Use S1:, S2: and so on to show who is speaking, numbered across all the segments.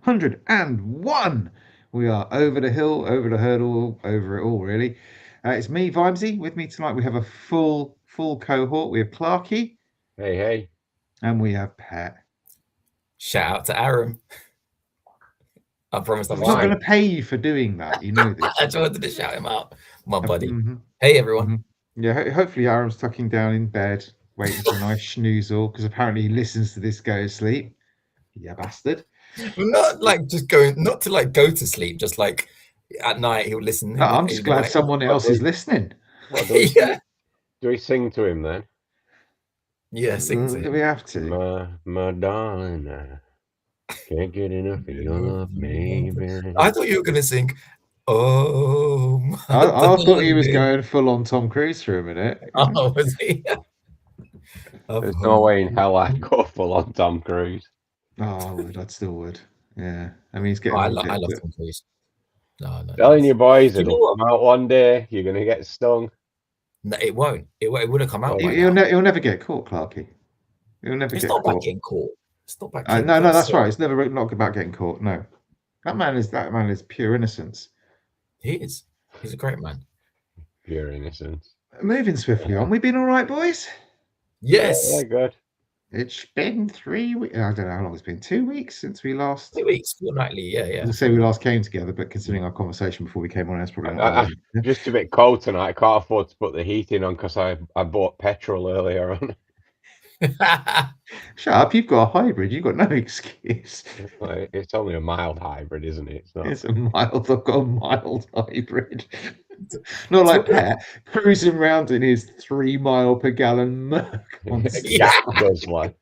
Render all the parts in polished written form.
S1: 101. We are over the hill, over the hurdle, over it all, really. It's me, Vimesy. With me tonight, we have a full cohort. We have Clarky.
S2: Hey, hey.
S1: And we have Pat.
S3: Shout out to Aaron. I promised
S1: I'm not going to pay you for doing that. You know this.
S3: I just wanted to shout him out, my buddy.
S1: Mm-hmm.
S3: Hey, everyone.
S1: Mm-hmm. Yeah, hopefully Aaron's tucking down in bed, waiting for a nice schnoozle, because apparently he listens to this go to sleep. Yeah, bastard.
S3: Not like just going, not to like go to sleep, just like at night he'll listen.
S1: No, I'm just glad someone else is listening.
S2: Yeah. Do we sing to him then?
S3: Yeah, sing to him.
S1: Do we have to?
S2: Madonna, can't get enough of your love, baby.
S3: I thought you were going to sing, oh,
S1: I thought he was going full on Tom Cruise for a minute.
S3: Oh, was he?
S2: There's no way in hell I'd go full on Tom Cruise.
S1: Oh, I still would. Yeah. I mean, he's getting.
S3: I love Tom Cruise. No.
S2: Telling you boys, it'll come out one day. You're going to get stung.
S3: No, it won't. It would have come out.
S1: He'll never get caught, Clarky. He'll never get caught.
S3: It's not about getting caught. It's not about
S1: getting caught. No, that's right. It's never not about getting caught. No. That man is pure innocence.
S3: He is. He's a great man.
S2: Pure innocence.
S1: Moving swiftly on. We been all right, boys?
S3: Yes.
S2: Yeah, good.
S1: It's been 3 weeks. I don't know how long it's been. 2 weeks since we last.
S3: 2 weeks, fortnightly. Yeah.
S1: I say we last came together, but considering our conversation before we came on, it's probably
S2: not. Just a bit cold tonight. I can't afford to put the heating on because I bought petrol earlier on.
S1: Shut up! You've got a hybrid. You've got no excuse.
S2: It's only a mild hybrid, isn't it?
S1: It's a mild. I've got a mild hybrid. Not like Pat cruising around in his 3 mile per gallon Merc.
S2: Yeah, does one.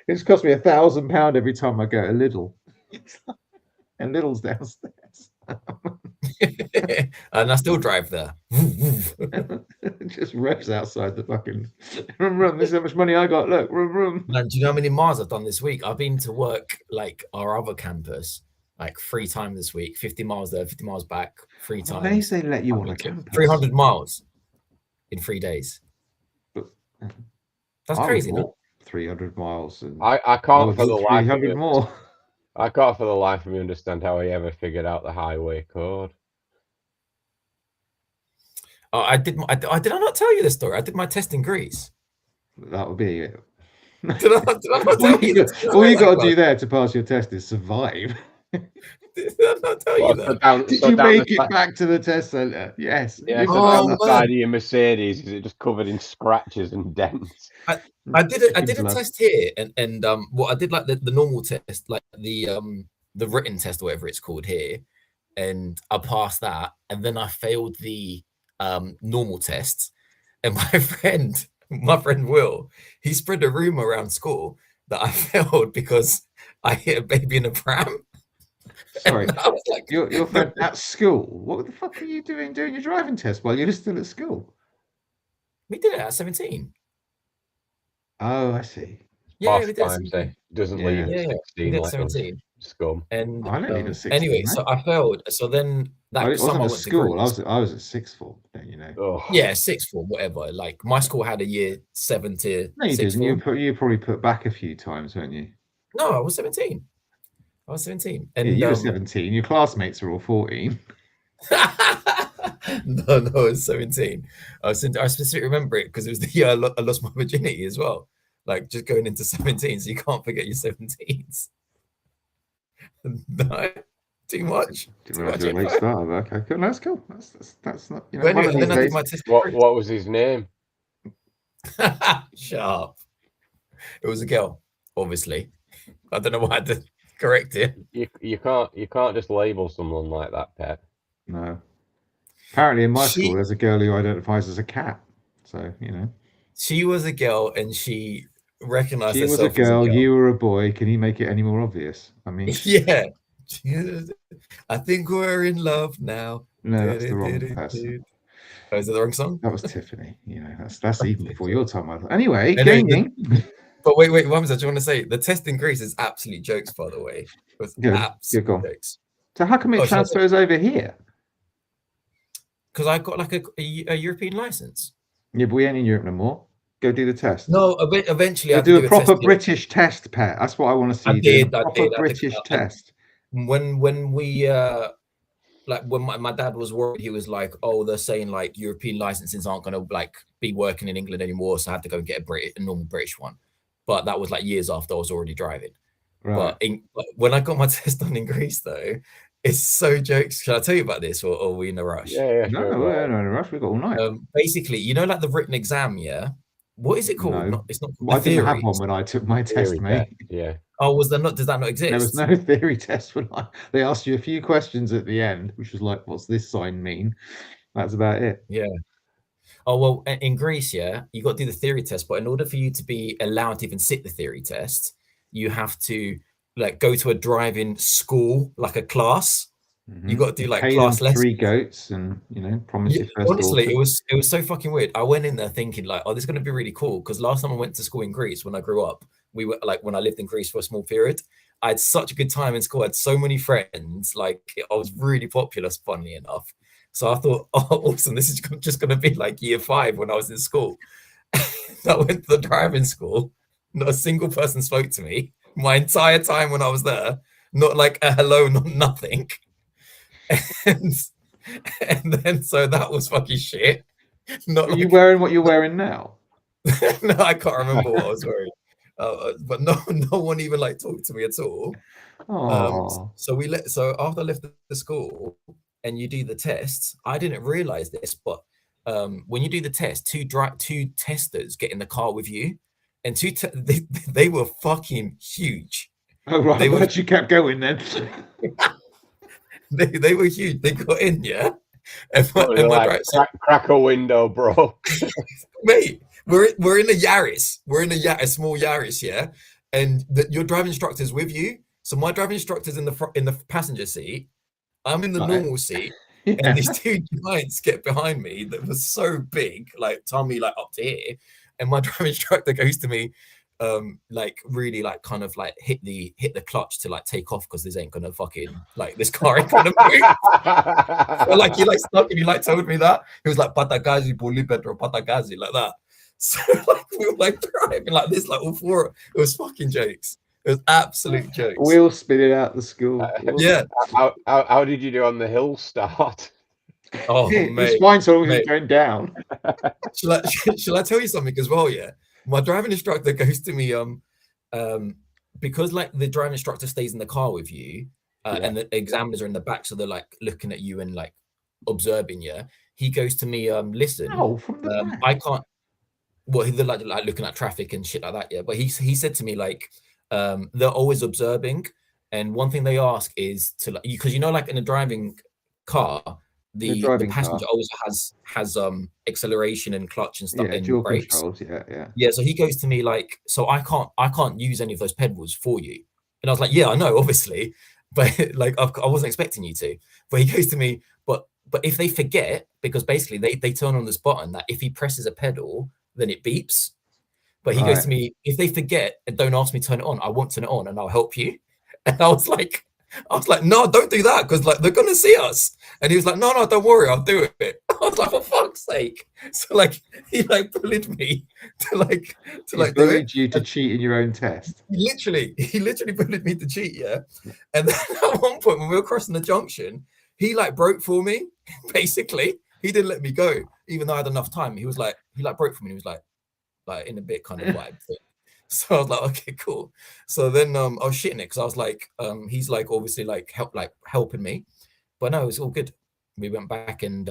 S1: It's cost me £1,000 every time I go to Lidl, and Lidl's downstairs.
S3: And I still drive there.
S1: Just revs outside the fucking room. This is how much money I got. Look, room.
S3: Man, do you know how many miles I've done this week? I've been to work like our other campus like 3 times this week. 50 miles there, 50 miles back, 3 times.
S1: They let you on a campus.
S3: 300 miles in 3 days. That's crazy, no?
S1: 300 miles. And
S2: I can't for the life
S1: 300 more.
S2: I can't for the life of me understand how he ever figured out the highway code.
S3: Oh, did I not tell you this story? I did my test in Greece.
S1: That would be it.
S3: Did I not tell you?
S1: All you got to do there to pass your test is survive.
S3: Did I not tell you that?
S1: Did you make it back to the test centre? Yes.
S2: Yeah, down the side of your Mercedes, is it just covered in scratches and dents?
S3: I did a test here, and well, I did like the normal test, like the written test or whatever it's called here, and I passed that, and then I failed the normal tests, and my friend Will, he spread a rumor around school that I failed because I hit a baby in a pram.
S1: Sorry, like, your friend at school. What the fuck are you doing your driving test while you're still at school?
S3: We did it at 17.
S1: Oh, I see.
S3: Yeah,
S2: we did. Doesn't leave at 16.
S3: Like 17.
S2: Scum.
S3: And
S1: I don't leave at 16.
S3: Anyway, so I failed. So then that
S1: summer I went to school. I was at sixth form. You know.
S2: Oh.
S3: Yeah, sixth form, whatever. Like my school had a year 7 to.
S1: No, you didn't. You probably put back a few times, weren't you?
S3: No, I was 17. And
S1: you were 17. Your classmates are all 14.
S3: No, it was 17. I specifically remember it because it was the year I lost my virginity as well. Like just going into 17, so you can't forget your 17s. No, too much.
S1: Too much late start. Okay, cool. That's cool. That's not. You know,
S3: anyway, then I did my test.
S2: What was his name?
S3: Shut up. It was a girl, obviously. I don't know why I had to correct it.
S2: You can't just label someone like that, Pet.
S1: No. Apparently, in my school, there's a girl who identifies as a cat. So you know.
S3: She was a girl, and she recognized
S1: herself. She was a girl. You were a boy. Can you make it any more obvious? I mean,
S3: yeah. I think we're in love now.
S1: No, that's the wrong person.
S3: Oh, is it the wrong song?
S1: That was Tiffany. You know, that's even before your time. Anyway, gaming.
S3: But wait, what was I trying to say? The test in Greece is absolute jokes, by the way. Absolute jokes.
S1: So how come it transfers over here?
S3: Because I got like a European license.
S1: Yeah, but we ain't in Europe no more. go do the test?
S3: No, eventually I
S1: Go
S3: had to
S1: do a
S3: test,
S1: proper
S3: yeah.
S1: British test, Pat. That's what I want to see
S3: I
S1: you doing.
S3: did.
S1: A
S3: I
S1: proper
S3: did.
S1: British test.
S3: When we like when my dad was worried, he was like, "Oh, they're saying like European licenses aren't going to like be working in England anymore," so I had to go and get a normal British one. But that was like years after I was already driving.
S1: Right.
S3: But when I got my test done in Greece, though, it's so jokes. Shall I tell you about this, or are we in a rush?
S2: Yeah,
S1: No,
S2: sure.
S1: we're not in a rush. We've got all night.
S3: Basically, you know, like the written exam, yeah. What is it called?
S1: No.
S3: It's not.
S1: Well, I didn't have
S3: theory.
S1: one when I took my
S2: Theory
S1: test, mate.
S2: test, yeah.
S3: Oh, was there not? Does that not exist?
S1: There was no theory test when they asked you a few questions at the end, which was like, "What's this sign mean?" That's about it.
S3: Yeah. Oh well, in Greece, yeah, you got to do the theory test, but in order for you to be allowed to even sit the theory test, you have to like go to a driving school, like a class. You got to do like class lessons.
S1: 3 goats, and promise your first.
S3: Honestly, it was so fucking weird. I went in there thinking like, oh, this is going to be really cool, because last time I went to school in Greece when I grew up, we were like when I lived in Greece for a small period, I had such a good time in school. I had so many friends. Like I was really popular, funnily enough. So I thought, oh, awesome, this is just going to be like year 5 when I was in school. I went to the driving school. Not a single person spoke to me my entire time when I was there. Not like a hello, not nothing. And then so that was fucking shit.
S1: Not Are you wearing what you're wearing now?
S3: No, I can't remember what I was wearing. But no one even like talked to me at all. So after I left the school and you do the tests, I didn't realize this, but when you do the test, two testers get in the car with you, and they were fucking huge.
S1: Oh right, but you kept going then.
S3: They were huge. They got in, yeah.
S2: Crack a window, bro.
S3: Mate, we're in a Yaris. We're in a small Yaris, yeah. And your driving instructor's with you. So my driving instructor's in the passenger seat. I'm in the normal seat, and these two giants get behind me that was so big, like Tommy, like up to here. And my driving instructor goes to me, like really like kind of like hit the clutch to like take off, because this ain't gonna fucking like this car ain't gonna move. So, like he like stuck and he like told me that. He was like Patagazi Boli Pedro Patagazi, like that. So like we were like driving like this, like all 4. It was fucking jokes. It was absolute jokes.
S1: Wheel spinning out the school.
S3: Yeah.
S2: How did you do on the hill start?
S3: Oh, mate.
S1: It's fine so long as it's going down.
S3: Shall I tell you something as well? Yeah. My driving instructor goes to me, because like the driving instructor stays in the car with you, and the examiners are in the back, so they're like looking at you and like observing you. He goes to me, listen, I can't. Well, they're like looking at traffic and shit like that, yeah. But he said to me like, they're always observing, and one thing they ask is to like, because like in a driving car, the passenger always has acceleration and clutch and stuff, and
S1: dual
S3: brakes.
S1: Controls,
S3: So he goes to me like, so I can't use any of those pedals for you. And I was like, yeah, I know, obviously, but like I wasn't expecting you to. But he goes to me, but if they forget, because basically they turn on this button that if he presses a pedal, then it beeps. But he goes to me, if they forget and don't ask me to turn it on, I won't turn it on and I'll help you. And I was like, no, don't do that, because like they're gonna see us. And he was like, no, don't worry, I'll do it. I was like, for fuck's sake. So like he like bullied me to
S1: bullied you to cheat in your own test.
S3: He literally bullied me to cheat, yeah. And then at one point when we were crossing the junction, he like broke for me, basically. He didn't let me go, even though I had enough time. He was like, he like broke for me. He was like in a bit kind of vibe thing. So I was like, okay, cool. So then I was shitting it, because I was like, he's like obviously like helping me, but no, it was all good. We went back and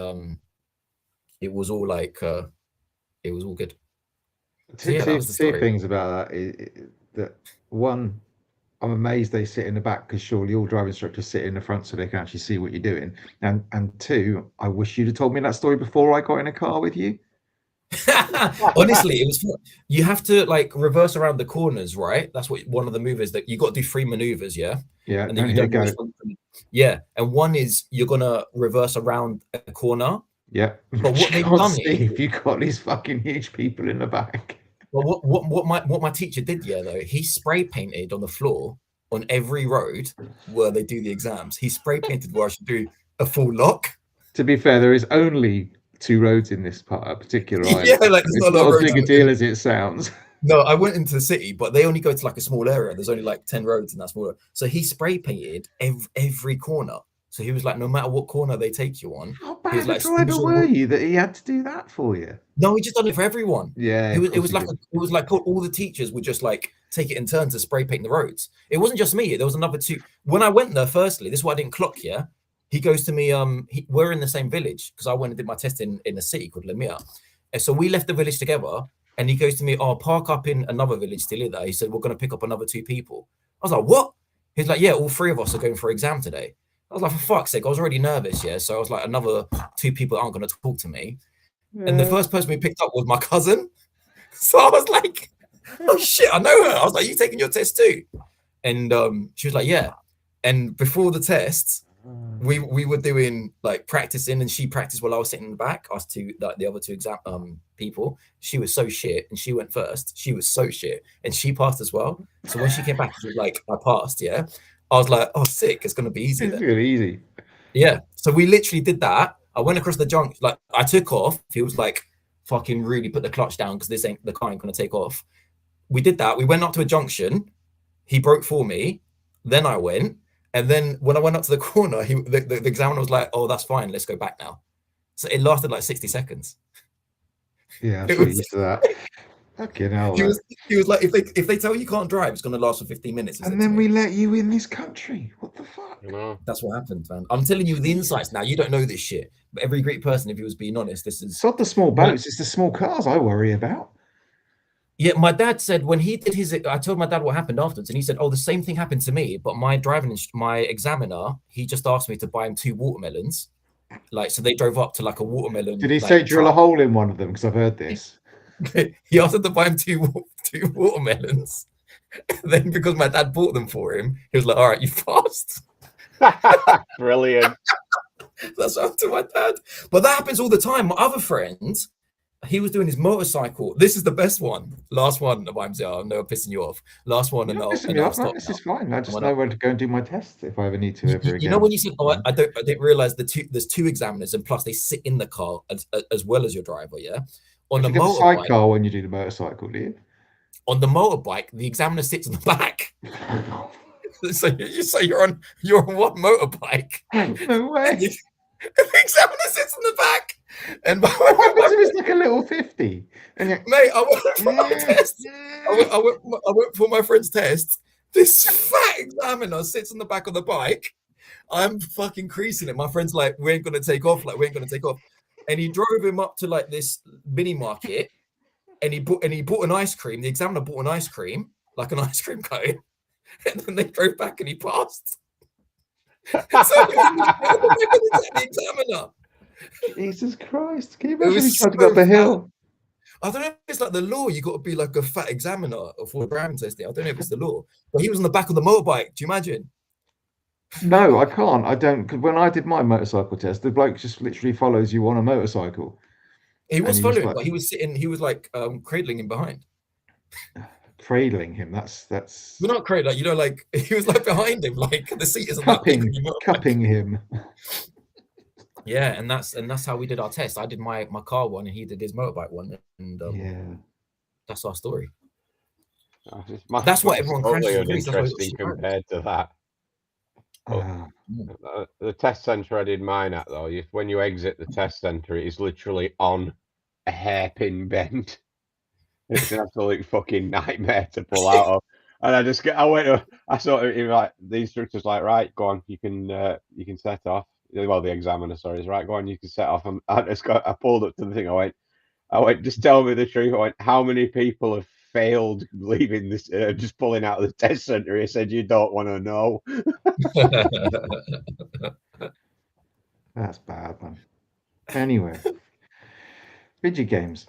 S3: it was all like it was all good.
S1: Two things about that. One, I'm amazed they sit in the back, because surely all driving instructors sit in the front so they can actually see what you're doing. And 2, I wish you'd have told me that story before I got in a car with you.
S3: Honestly, it was fun. You have to like reverse around the corners, right? That's what one of the moves that you got to do 3 maneuvers, yeah.
S1: And
S3: then you go. And one is you're gonna reverse around a corner.
S1: Yeah,
S3: but what they've done
S1: is you got these fucking huge people in the back.
S3: Well, what my teacher did, yeah, though, he spray painted on the floor on every road where they do the exams. He spray painted where I should do a full lock.
S1: To be fair, there is only 2 roads in this particular island.
S3: Yeah, like
S1: it's not as big a deal as it sounds.
S3: No, I went into the city, but they only go to like a small area. There's only like 10 roads in that small area. So he spray painted every corner. So he was like, no matter what corner they take you on,
S1: How
S3: he was
S1: bad
S3: like,
S1: a driver were you that he had to do that for you?
S3: No, he just done it for everyone.
S1: Yeah,
S3: it was like all the teachers would just like take it in turns to spray paint the roads. It wasn't just me. There was another 2. When I went there, firstly, this is why I didn't clock. Yeah, he goes to me. We're in the same village because I went and did my test in a city called Lemia, and so we left the village together. And he goes to me, "Oh, park up in another village still there." He said, "We're going to pick up another 2 people." I was like, "What?" He's like, "Yeah, all 3 of us are going for exam today." I was like, "For fuck's sake!" I was already nervous. Yeah, so I was like, "Another 2 people aren't going to talk to me." Yeah. And the first person we picked up was my cousin. So I was like, "Oh shit, I know her." I was like, "You taking your test too?" And she was like, "Yeah." And before the tests, we were doing like practicing, and she practiced while I was sitting in the back. Us 2, like the other 2 exam people. She was so shit, and she went first. She was so shit, and she passed as well. So when she came back, she was like, "I passed." Yeah, I was like, "Oh, sick! It's gonna be easy."
S1: It's really easy.
S3: Yeah. So we literally did that. I went across the junction. Like I took off. He was like, "Fucking really put the clutch down because the car ain't gonna take off." We did that. We went up to a junction. He broke for me. Then I went. And then when I went up to the corner, the examiner was like, "Oh, that's fine. Let's go back now." So it lasted like 60 seconds.
S1: Yeah, I'm sure used to that. Fucking hell.
S3: He was like, if they tell you can't drive, it's going to last for 15 minutes.
S1: And then we let you in this country. What the fuck?
S3: That's what happened, man. I'm telling you the insights now. You don't know this shit. But every Greek person, if he was being honest, this is...
S1: It's not the small boats. It's the small cars I worry about.
S3: Yeah, my dad said when he did his, I told my dad what happened afterwards, and he said, "Oh, the same thing happened to me, but my examiner, he just asked me to buy him 2 watermelons, like so they drove up to like a watermelon."
S1: Did he say drill a hole in one of them? Because I've heard this.
S3: He asked him to buy him 2 watermelons. And then because my dad bought them for him, he was like, "All right, you passed."
S2: Brilliant.
S3: That's up to my dad. But that happens all the time. My other friends. He was doing his motorcycle. This is the best one. Last one. I'm never pissing you off. Last one, and I'll stop.
S1: This is fine. I just know where to go and do my tests if I ever need to ever again.
S3: You know when you said, "Oh, I didn't realize there's 2 examiners, and plus they sit in the car as well as your driver." Yeah. On the motorbike,
S1: sidecar when you do the motorcycle, do you?
S3: On the motorbike, the examiner sits in the back. So you're on one motorbike.
S1: No way.
S3: The examiner sits in the back. And
S1: what happens if it's like a little 50? And
S3: mate, I went for my test. I went for my friend's test. This fat examiner sits on the back of the bike. I'm fucking creasing it. My friend's like, "We ain't gonna take off. Like, we ain't gonna take off." And he drove him up to like this mini market, and he bought an ice cream. The examiner bought an ice cream, like an ice cream cone, and then they drove back, and he passed. So the examiner.
S1: Jesus Christ! Can you imagine if he tried to go up a hill?
S3: I don't know if it's like the law. You got to be like a fat examiner for driving testing. I don't know if it's the law, but he was on the back of the motorbike. Do you imagine?
S1: No, I can't. I don't. Because when I did my motorcycle test, the bloke just literally follows you on a motorcycle.
S3: He was following, but he was sitting. He was like cradling him behind.
S1: Cradling him. That's.
S3: We're not cradling. You know, like he was like behind him, like the seat isn't
S1: cupping him.
S3: Yeah, and that's how we did our test. I did my car one, and he did his motorbike one, and
S1: yeah,
S3: that's our story.
S2: That's
S3: what everyone
S2: totally uninteresting compared to that. The test centre I did mine at, though, when you exit the test centre, it is literally on a hairpin bend. It's an absolute fucking nightmare to pull out of. And I saw it like the instructor's like, "Right, go on, you can set off." Well, the examiner, sorry, is right. Go on, you can set off. And I pulled up to the thing. I went, "Just tell me the truth." I went, "How many people have failed leaving this, just pulling out of the test centre?" He said, "You don't want to know."
S1: That's bad, man. Anyway, video games.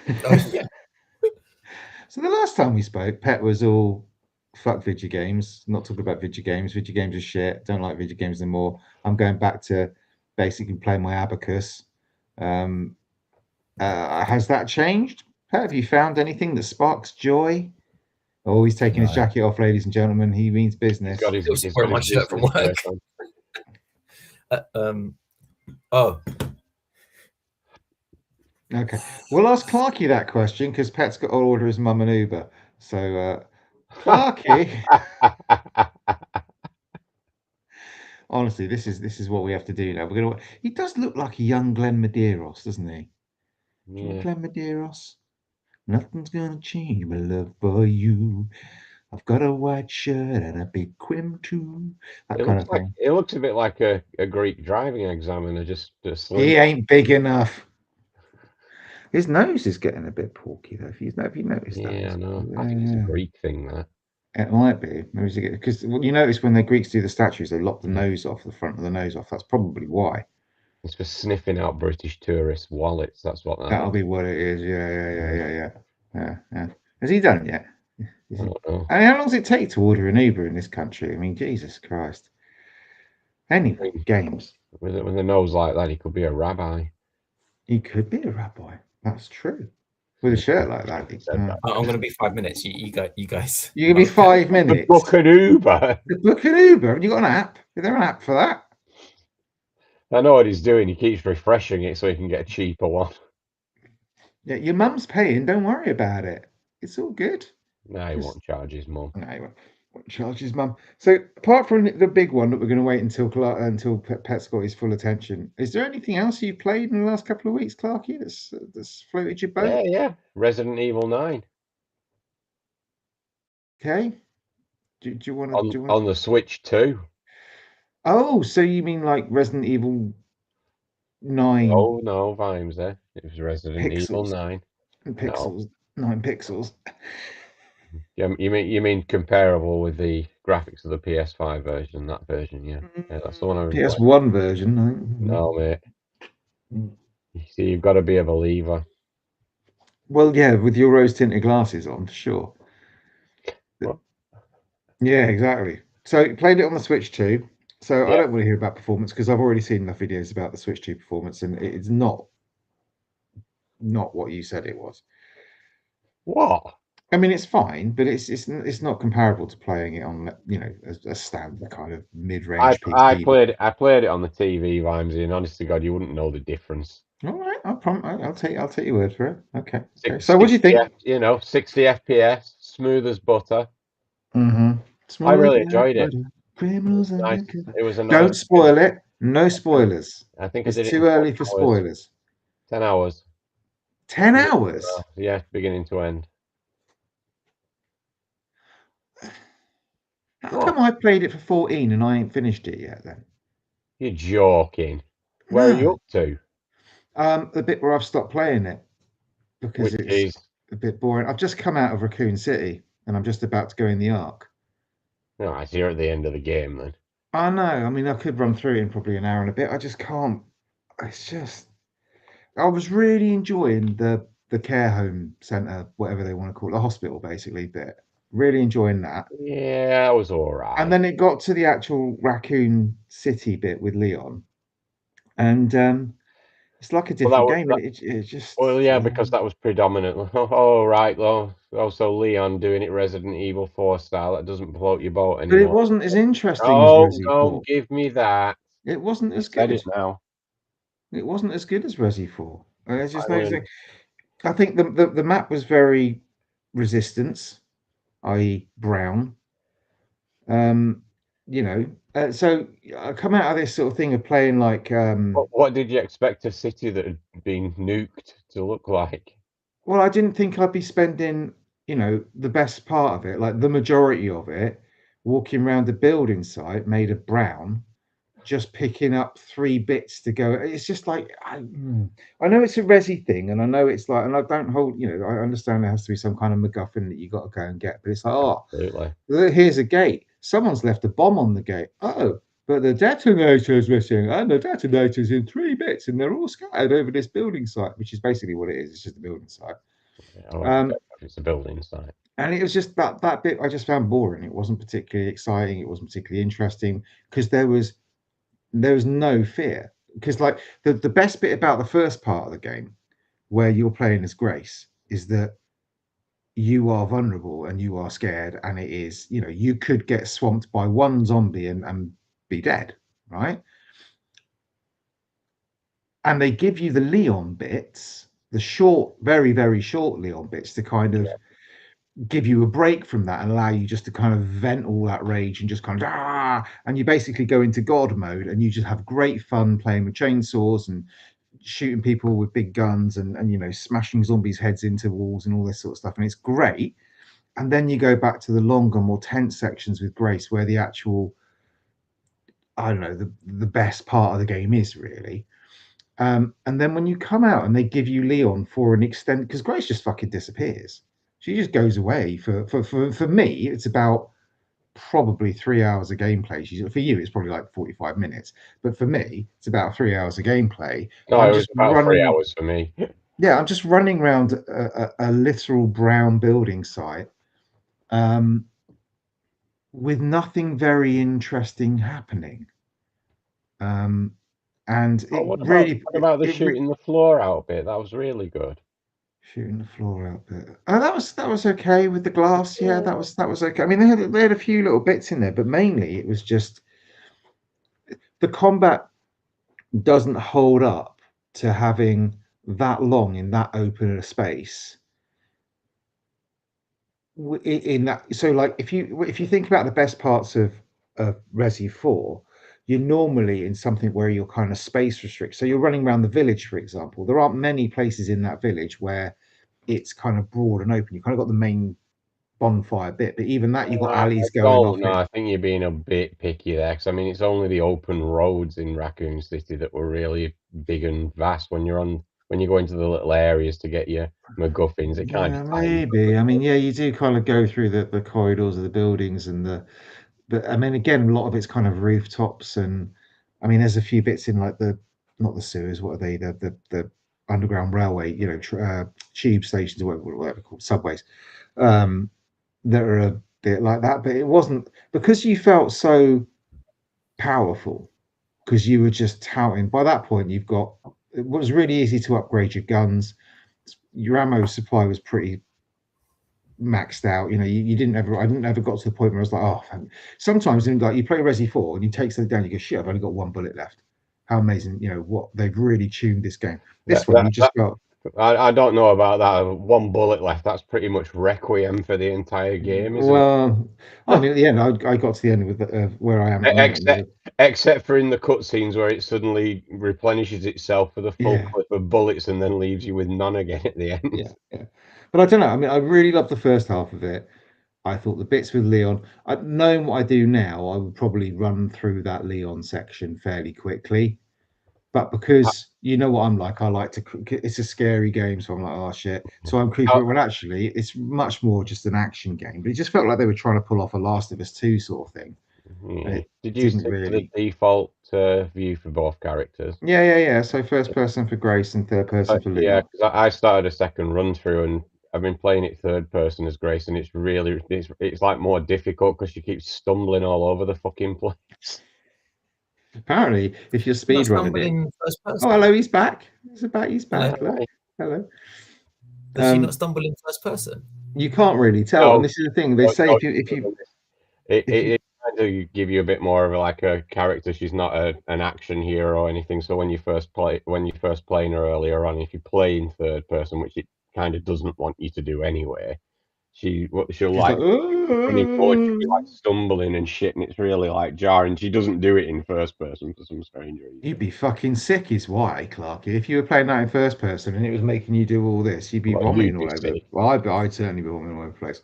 S3: Yeah.
S1: So the last time we spoke, Pet was all fuck video games, not talking about video games. Video games are shit. Don't like video games anymore. I'm going back to basically playing my abacus. Has that changed? Pet, have you found anything that sparks joy? Oh, he's taking his jacket off, ladies and gentlemen. He means business.
S3: He's wearing my shirt from work.
S1: Okay. We'll ask Clarky that question because Pet's got to order his mum an Uber. So, Clarky, honestly, this is what we have to do now. We're gonna. He does look like a young Glenn Medeiros, doesn't he? Do you know
S2: Yeah.
S1: Glenn Medeiros? Nothing's gonna change my love for you. I've got a white shirt and a big quim too. That
S2: It
S1: kind
S2: looks
S1: of
S2: like
S1: thing.
S2: it looks a bit like a Greek driving examiner, just slim.
S1: He ain't big enough. His nose is getting a bit porky though. If you noticed that,
S2: Yeah, I know. I think it's a Greek thing there.
S1: It might be. Because you notice when the Greeks do the statues, they lop the nose off, the front of the nose off. That's probably why.
S2: It's for sniffing out British tourists' wallets. That's what that
S1: That'll
S2: is.
S1: be what it is. Yeah. Has he done it yet?
S2: I don't know.
S1: And how long does it take to order an Uber in this country? I mean, Jesus Christ. Anyway, games.
S2: With a nose like that, he could be a rabbi.
S1: He could be a rabbi. That's true. With a shirt like that.
S3: I'm going to be 5 minutes. You guys.
S1: You can be 5 minutes.
S2: Book an Uber.
S1: Book an Uber. Have you got an app? Is there an app for that?
S2: I know what he's doing. He keeps refreshing it so he can get a cheaper one.
S1: Yeah, your mum's paying. Don't worry about it. It's all good.
S2: No, he won't charge his mum.
S1: No, he won't charge his mum. So apart from the big one that we're going to wait until Pet's got his full attention, is there anything else you've played in the last couple of weeks, Clarky, that's floated your boat?
S2: Yeah. Resident Evil 9.
S1: Okay. Do you want to
S2: on the Switch too?
S1: Oh, so you mean like Resident Evil 9?
S2: Oh no, Vimes there. It was Resident Evil 9.
S1: Pixels. No. 9 pixels.
S2: Yeah, you mean comparable with the graphics of the PS5 version, that version, yeah. That's the one I was
S1: PS1 version.
S2: No, mate. You see, you've got to be a believer.
S1: Well, yeah, with your rose tinted glasses on, for sure.
S2: What?
S1: Yeah, exactly. So you played it on the Switch 2. So I don't want to hear about performance because I've already seen enough videos about the Switch 2 performance, and it's not what you said it was.
S2: What?
S1: I mean, it's fine, but it's not comparable to playing it on a standard kind of mid-range PC.
S2: I played it on the TV, Vimesy, and honest to God, you wouldn't know the difference.
S1: All right, I'll take your word for it. Okay. So what do you think?
S2: 60 FPS, smooth as butter.
S1: Mm-hmm.
S2: I really enjoyed it.
S1: Criminals
S2: nice. It was a nice.
S1: Don't spoil it. No spoilers.
S2: I think
S1: it's
S2: I did
S1: too early for spoilers.
S2: 10 hours.
S1: 10 hours?
S2: Yeah, beginning to end.
S1: How come I played it for 14 and I ain't finished it yet then?
S2: You're joking. Where are you up to?
S1: The bit where I've stopped playing it because it's a bit boring. I've just come out of Raccoon City and I'm just about to go in the Ark.
S2: No, I see you're at the end of the game then.
S1: I know. I mean, I could run through it in probably an hour and a bit. I just can't. It's just. I was really enjoying the care home centre, whatever they want to call it, the hospital basically bit. Really enjoying that.
S2: Yeah, that was all right.
S1: And then it got to the actual Raccoon City bit with Leon, and it's like a different game. It just.
S2: Well, yeah, because that was predominantly. Oh, right, though. Also, Leon doing it Resident Evil 4 style. That doesn't float your boat anymore.
S1: But it wasn't as interesting.
S2: Oh,
S1: as Resi
S2: don't
S1: 4.
S2: give me that.
S1: It wasn't as good.
S2: It now.
S1: It wasn't as good as Resi 4. There's just no thing. I think the map was very Resistance, i.e. brown. So I come out of this sort of thing of playing like.
S2: What did you expect a city that had been nuked to look like?
S1: Well, I didn't think I'd be spending, the best part of it, like the majority of it, walking around the building site made of brown, just picking up 3 bits to go. It's just like I know it's a Resi thing, and I know it's like, and I don't hold, I understand there has to be some kind of MacGuffin that you got to go and get, but it's like,
S2: absolutely.
S1: Here's a gate. Someone's left a bomb on the gate. Oh, but the detonator is missing, and the detonator's in 3 bits, and they're all scattered over this building site, which is basically what it is. It's just a building site.
S2: It's a building site.
S1: And it was just that bit I just found boring. It wasn't particularly exciting. It wasn't particularly interesting because there was no fear. Because like the best bit about the first part of the game, where you're playing as Grace, is that you are vulnerable and you are scared, and it is, you could get swamped by one zombie and be dead, right? And they give you the Leon bits short, very, very short Leon bits to kind of give you a break from that and allow you just to kind of vent all that rage and just kind of and you basically go into God mode and you just have great fun playing with chainsaws and shooting people with big guns and you know, smashing zombies' heads into walls and all this sort of stuff, and it's great. And then you go back to the longer, more tense sections with Grace, where the actual, I don't know, the best part of the game is really. And then when you come out and they give you Leon for an extended, because Grace just fucking disappears. She just goes away for me. It's about probably 3 hours of gameplay. For you, it's probably like 45 minutes, but for me, it's about 3 hours of gameplay.
S2: No, it was about 3 hours for me.
S1: Yeah, I'm just running around a literal brown building site, with nothing very interesting happening. And
S2: what about the shooting the floor out bit? That was really good.
S1: Shooting the floor out bit. Oh, that was okay with the glass. Yeah, that was okay. I mean, they had a few little bits in there, but mainly it was just the combat doesn't hold up to having that long in that open a space. In that, so like if you think about the best parts of Resi 4, you're normally in something where you're kind of space restricted. So you're running around the village, for example. There aren't many places in that village where it's kind of broad and open. You kind of got the main bonfire bit, but even that, you've got alleys going off.
S2: No, I think you're being a bit picky there, because I mean, it's only the open roads in Raccoon City that were really big and vast. When you go into the little areas to get your MacGuffins, it kind of
S1: maybe. I mean, yeah, you do kind of go through the corridors of the buildings but I mean, again, a lot of it's kind of rooftops, and I mean, there's a few bits in like not the sewers. What are they? The underground railway, you know, tube stations or whatever they're called, subways. That are a bit like that, but it wasn't, because you felt so powerful, because you were just touting. By that point, it was really easy to upgrade your guns. Your ammo supply was pretty maxed out. You know, I didn't ever got to the point where I was like, oh, sometimes like you play Resi 4 and you take something down, you go, shit, I've only got one bullet left. How amazing, you know, what they've really tuned this game. This one, you just got.
S2: I don't know about that. One bullet left. That's pretty much requiem for the entire game, isn't it?
S1: I mean, at the end, I got to the end with where I am.
S2: Except for in the cutscenes where it suddenly replenishes itself for the full clip of bullets and then leaves you with none again at the end.
S1: Yeah. But I don't know. I mean, I really loved the first half of it. I thought the bits with Leon, knowing what I do now, I would probably run through that Leon section fairly quickly. But because you know what I'm like, I like to. It's a scary game, so I'm like, oh shit. So I'm creeping. When actually, it's much more just an action game. But it just felt like they were trying to pull off a Last of Us 2 sort of thing.
S2: Yeah. Did you stick to the default view for both characters?
S1: Yeah. So first person for Grace and third person for Leon.
S2: Yeah, because I started a second run through and I've been playing it third person as Grace, and it's really it's like more difficult because you keep stumbling all over the fucking place.
S1: Apparently, if you're speedrunning it. Oh, hello, he's back. He's back. Hello.
S3: Does she not stumble in first person?
S1: You can't really tell. And this is the thing. They say if you
S2: it kind of give you a bit more of like a character. She's not an action hero or anything. So when you first playing her earlier on, if you play in third person, which it kind of doesn't want you to do anyway, she'll like be like stumbling and shit, and it's really like jarring. She doesn't do it in first person for some strange reason.
S1: You'd be fucking sick, is why, Clarky. If you were playing that in first person and it was making you do all this, you'd be vomiting all over. Well, I'd certainly be vomiting all over the place.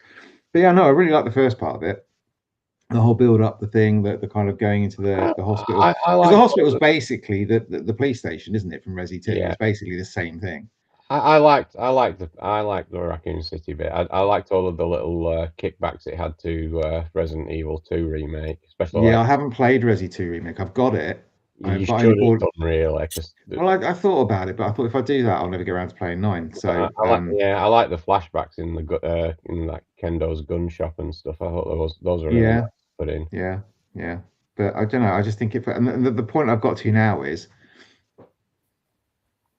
S1: But yeah, no, I really like the first part of it. The whole build up, the thing, the kind of going into the hospital. The hospital is basically the police station, isn't it, from Resi 2? Yeah. It's basically the same thing.
S2: I liked the Raccoon City bit. I liked all of the little kickbacks it had to Resident Evil 2 remake, especially.
S1: Yeah, I haven't played Resi 2 remake. I've got it.
S2: You should have done, really.
S1: Well, I thought about it, but I thought if I do that, I'll never get around to playing 9. So
S2: I like the flashbacks in like Kendo's gun shop and stuff. I thought those are really nice to put in.
S1: Yeah. But I don't know. I just think and the point I've got to now is,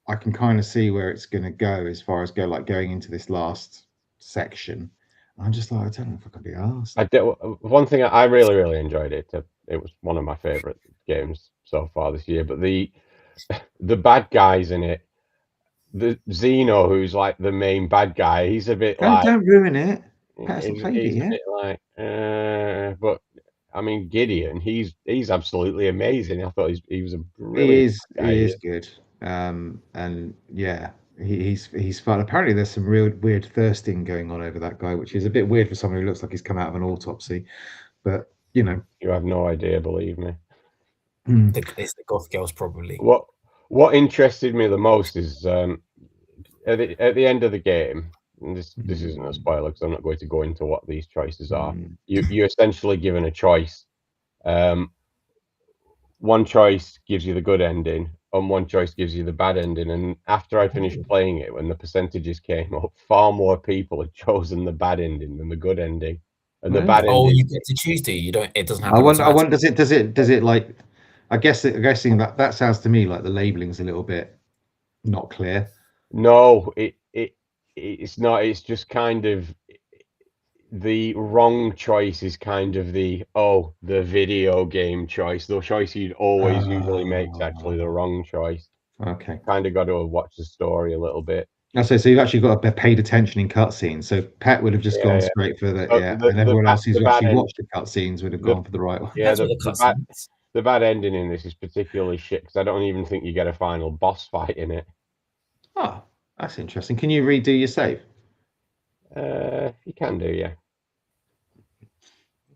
S1: I can kind of see where it's going to go as far as going into this last section. I'm just like, I don't know if I can be asked.
S2: One thing I really, really enjoyed it. It was one of my favorite games so far this year. But the bad guys in it, the Xeno, who's like the main bad guy, he's a bit
S1: Don't ruin it. Pat hasn't played it
S2: he's a
S1: yet.
S2: bit like, but I mean Gideon, he's absolutely amazing. I thought he was a brilliant guy.
S1: He is good. And yeah, he's fun. Apparently, there's some real weird thirsting going on over that guy, which is a bit weird for someone who looks like he's come out of an autopsy. But you know,
S2: You have no idea, believe me.
S3: It's the goth girls, probably.
S2: What interested me the most is at the end of the game. And this isn't a spoiler because I'm not going to go into what these choices are. You're essentially given a choice. One choice gives you the good ending, and one choice gives you the bad ending. And after I finished playing it, when the percentages came up, far more people had chosen the bad ending than the good ending. And the bad ending.
S3: Oh, you get to choose, do you? You don't. It doesn't happen.
S1: I wonder. Does it like? I'm guessing that sounds to me like the labeling's a little bit not clear.
S2: No, it's not. It's just kind of the wrong choice is kind of the video game choice. The choice you'd always usually make is actually the wrong choice.
S1: Okay.
S2: Kind of got to watch the story a little bit.
S1: So you've actually got to paid attention in cutscenes. So Pet would have just gone straight for the and everyone else who's actually watched the cutscenes would have gone for the right one.
S2: Yeah, the bad ending in this is particularly shit because I don't even think you get a final boss fight in it.
S1: Oh, that's interesting. Can you redo your save?
S2: You can do, yeah.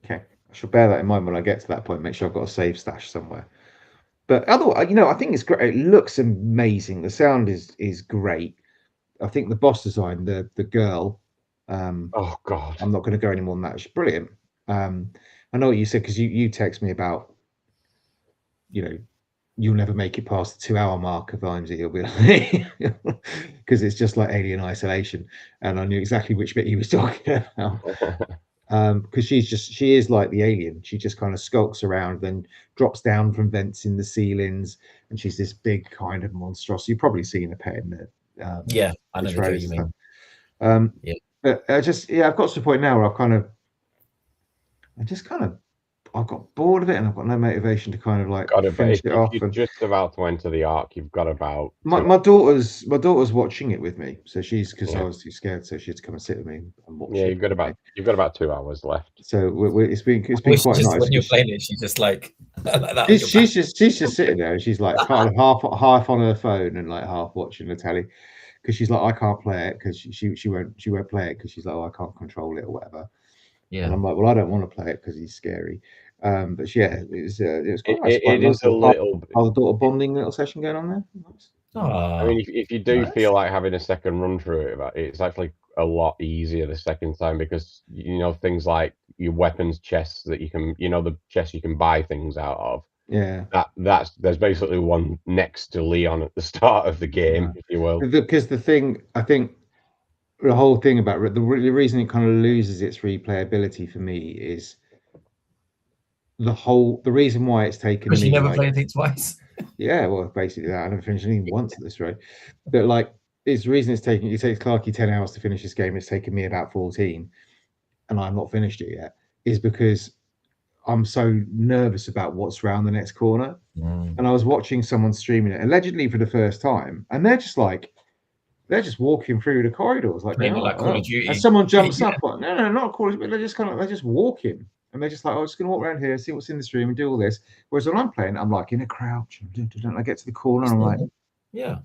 S1: Okay, I shall bear that in mind when I get to that point. Make sure I've got a save stash somewhere. But otherwise, I think it's great. It looks amazing. The sound is great. I think the boss design, the girl.
S2: Oh God,
S1: I'm not going to go any more than that. It's brilliant. I know what you said because you text me about, you'll never make it past the 2-hour mark of IMZ. You'll be like, because it's just like Alien Isolation, and I knew exactly which bit he was talking about. Because she is like the alien. She just kind of skulks around, then drops down from vents in the ceilings, and she's this big kind of monstrosity. You've probably seen a Pet in the
S3: yeah, I know what you mean.
S1: Yeah, but I've got to the point now where I've got bored of it, and I've got no motivation to kind of like finish it off.
S2: You're just about to enter the arc. You've got about
S1: my daughter's watching it with me, so because I was too scared, so she had to come and sit with me and watch.
S2: Yeah, you've got about 2 hours left.
S1: So it's been quite nice.
S3: When you're playing it, she's just like that.
S1: She's just sitting there, and she's like kind of half on her phone and like half watching the telly, because she's like, I can't play it because she won't play it because she's like, I can't control it or whatever.
S3: Yeah,
S1: and I'm like, well, I don't want to play it because he's scary. But yeah, it was quite nice.
S2: It is a little
S1: father-daughter bonding little session going on there. Nice.
S2: I mean, if you do feel like having a second run through it, it's actually a lot easier the second time because things like your weapons chests that you can, the chests you can buy things out of.
S1: Yeah,
S2: there's basically one next to Leon at the start of the game, if you will.
S1: Because the thing, I think, the whole thing about the reason it kind of loses its replayability for me is the reason why it's taken me.
S3: Because you never play anything twice.
S1: Yeah, well, basically that. I never finished anything once at this rate. But like, it's the reason it takes Clarky 10 hours to finish this game. It's taken me about 14, and I'm not finished it yet. Is because I'm so nervous about what's around the next corner. And I was watching someone streaming it allegedly for the first time, and they're just walking through the corridors like
S3: Call of Duty.
S1: And someone jumps up. Like, no, not Call of Duty. They're just walking. And they're just like, I'm just going to walk around here, see what's in this room, and do all this. Whereas when I'm playing, I'm like in a crouch. And I get to the corner, and I'm like,
S3: yeah,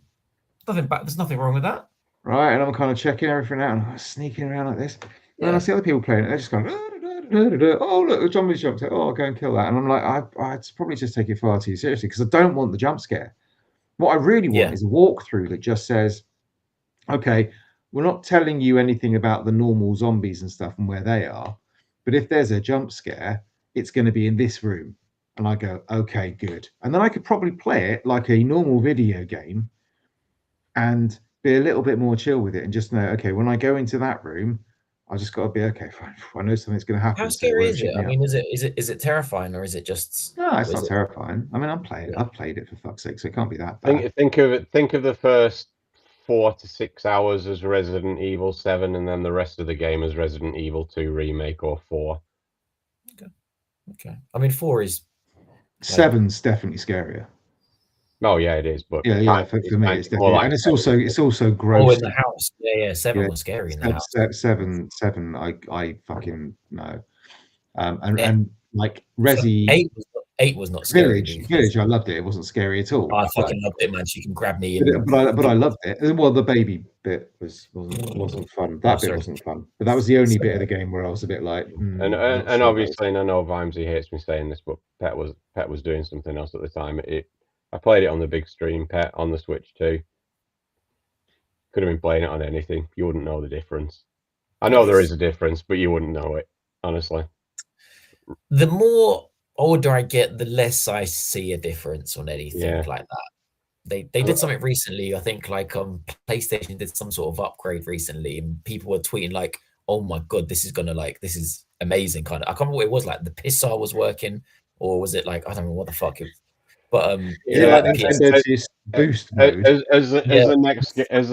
S3: there's nothing wrong with that.
S1: Right. And I'm kind of checking everything out, and I'm sneaking around like this. And then I see other people playing, and they're just going, oh, look, the zombie jumped. Oh, I'll go and kill that. And I'm like, I'd probably just take it far too seriously because I don't want the jump scare. What I really want is a walkthrough that just says, okay, we're not telling you anything about the normal zombies and stuff and where they are. But if there's a jump scare, it's going to be in this room. And I go, okay, good. And then I could probably play it like a normal video game and be a little bit more chill with it and just know, okay, when I go into that room, I just got to be okay. Fine. I know something's going to happen.
S3: How scary is it? I mean, is it terrifying or is it just?
S1: No, it's not terrifying. I mean, I've played it for fuck's sake, so it can't be that bad.
S2: Think of the first 4 to 6 hours as Resident Evil 7, and then the rest of the game as Resident Evil 2 remake or 4.
S3: Okay. I mean, 4 is
S1: 7's definitely scarier.
S2: Oh yeah, it is. But
S1: Yeah. For me, it's definitely,
S2: like
S1: and it's also
S3: Oh,
S1: gross.
S3: in the house. Yeah. 7
S1: Yeah,
S3: was scary in the house.
S1: seven. I fucking no.
S3: Yeah.
S1: And like Resi
S3: 8 was not scary.
S1: Village, I loved it. It wasn't scary at all.
S3: I fucking loved it, man. She can grab me and
S1: But I loved it. Well, the baby bit wasn't fun. That bit wasn't fun. But that was the only bit of the game where I was a bit like,
S2: and obviously, and I know Vimesy hates me saying this, but Pet was doing something else at the time. I played it on the big stream, Pet, on the Switch too. Could have been playing it on anything. You wouldn't know the difference. I know there is a difference, but you wouldn't know it, honestly.
S3: The more older I get, the less I see a difference on anything like that. They did something recently. I think like PlayStation did some sort of upgrade recently, and people were tweeting like, "Oh my god, this is amazing!" Kind of. I can't remember what it was like. The Pissar was working, or was it like I don't know what the fuck? But
S1: boost mode.
S2: As the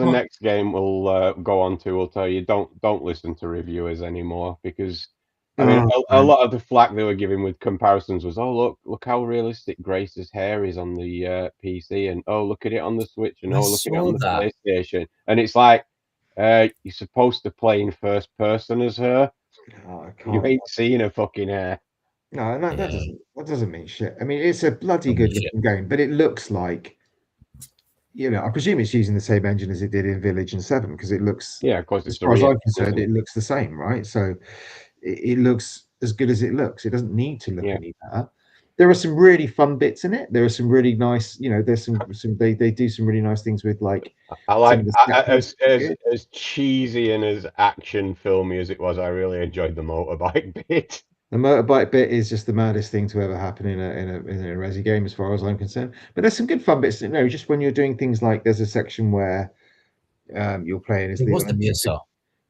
S2: next game we'll go on to, we'll tell you don't listen to reviewers anymore, because I mean a lot of the flack they were giving with comparisons was, oh look how realistic Grace's hair is on the PC, and oh look at it on the Switch, and oh look at it on the PlayStation, and it's like you're supposed to play in first person as her. You ain't seen her fucking hair.
S1: No, that doesn't mean shit. I mean, it's a bloody good looking game, but it looks like, I presume it's using the same engine as it did in Village and 7, because it looks,
S2: of course,
S1: as far as I'm concerned, it looks the same, right? So it looks as good as it looks. It doesn't need to look any better. There are some really fun bits in it. There are some really nice, there's some they do some really nice things with like.
S2: I like as cheesy and as action filmy as it was. I really enjoyed the motorbike bit.
S1: The motorbike bit is just the maddest thing to ever happen in a Resi game, as far as I'm concerned. But there's some good fun bits. Just when you're doing things like there's a section where you're playing as
S3: Leon.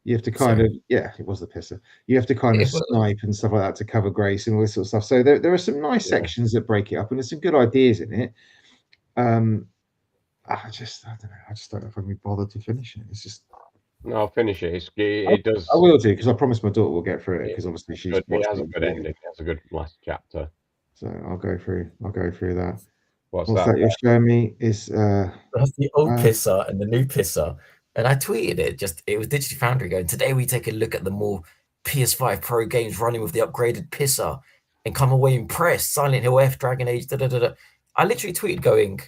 S1: You have to kind of it was the pisser. You have to kind of snipe and stuff like that to cover Grace and all this sort of stuff. So there are some nice sections that break it up, and there's some good ideas in it. I don't know. I just don't know if I'm gonna be bothered to finish it. It's just.
S2: No, finish it. It does.
S1: I will do, because I promised my daughter we'll get through it, because obviously she's.
S2: It has a good ending. It has a good last chapter.
S1: So I'll go through that.
S2: What's
S1: that you're showing me is
S3: that's the old Pisser and the new Pisser. And I tweeted it was Digital Foundry going, today we take a look at the more PS5 Pro games running with the upgraded Pisser and come away impressed. Silent Hill F, Dragon Age, I literally tweeted going,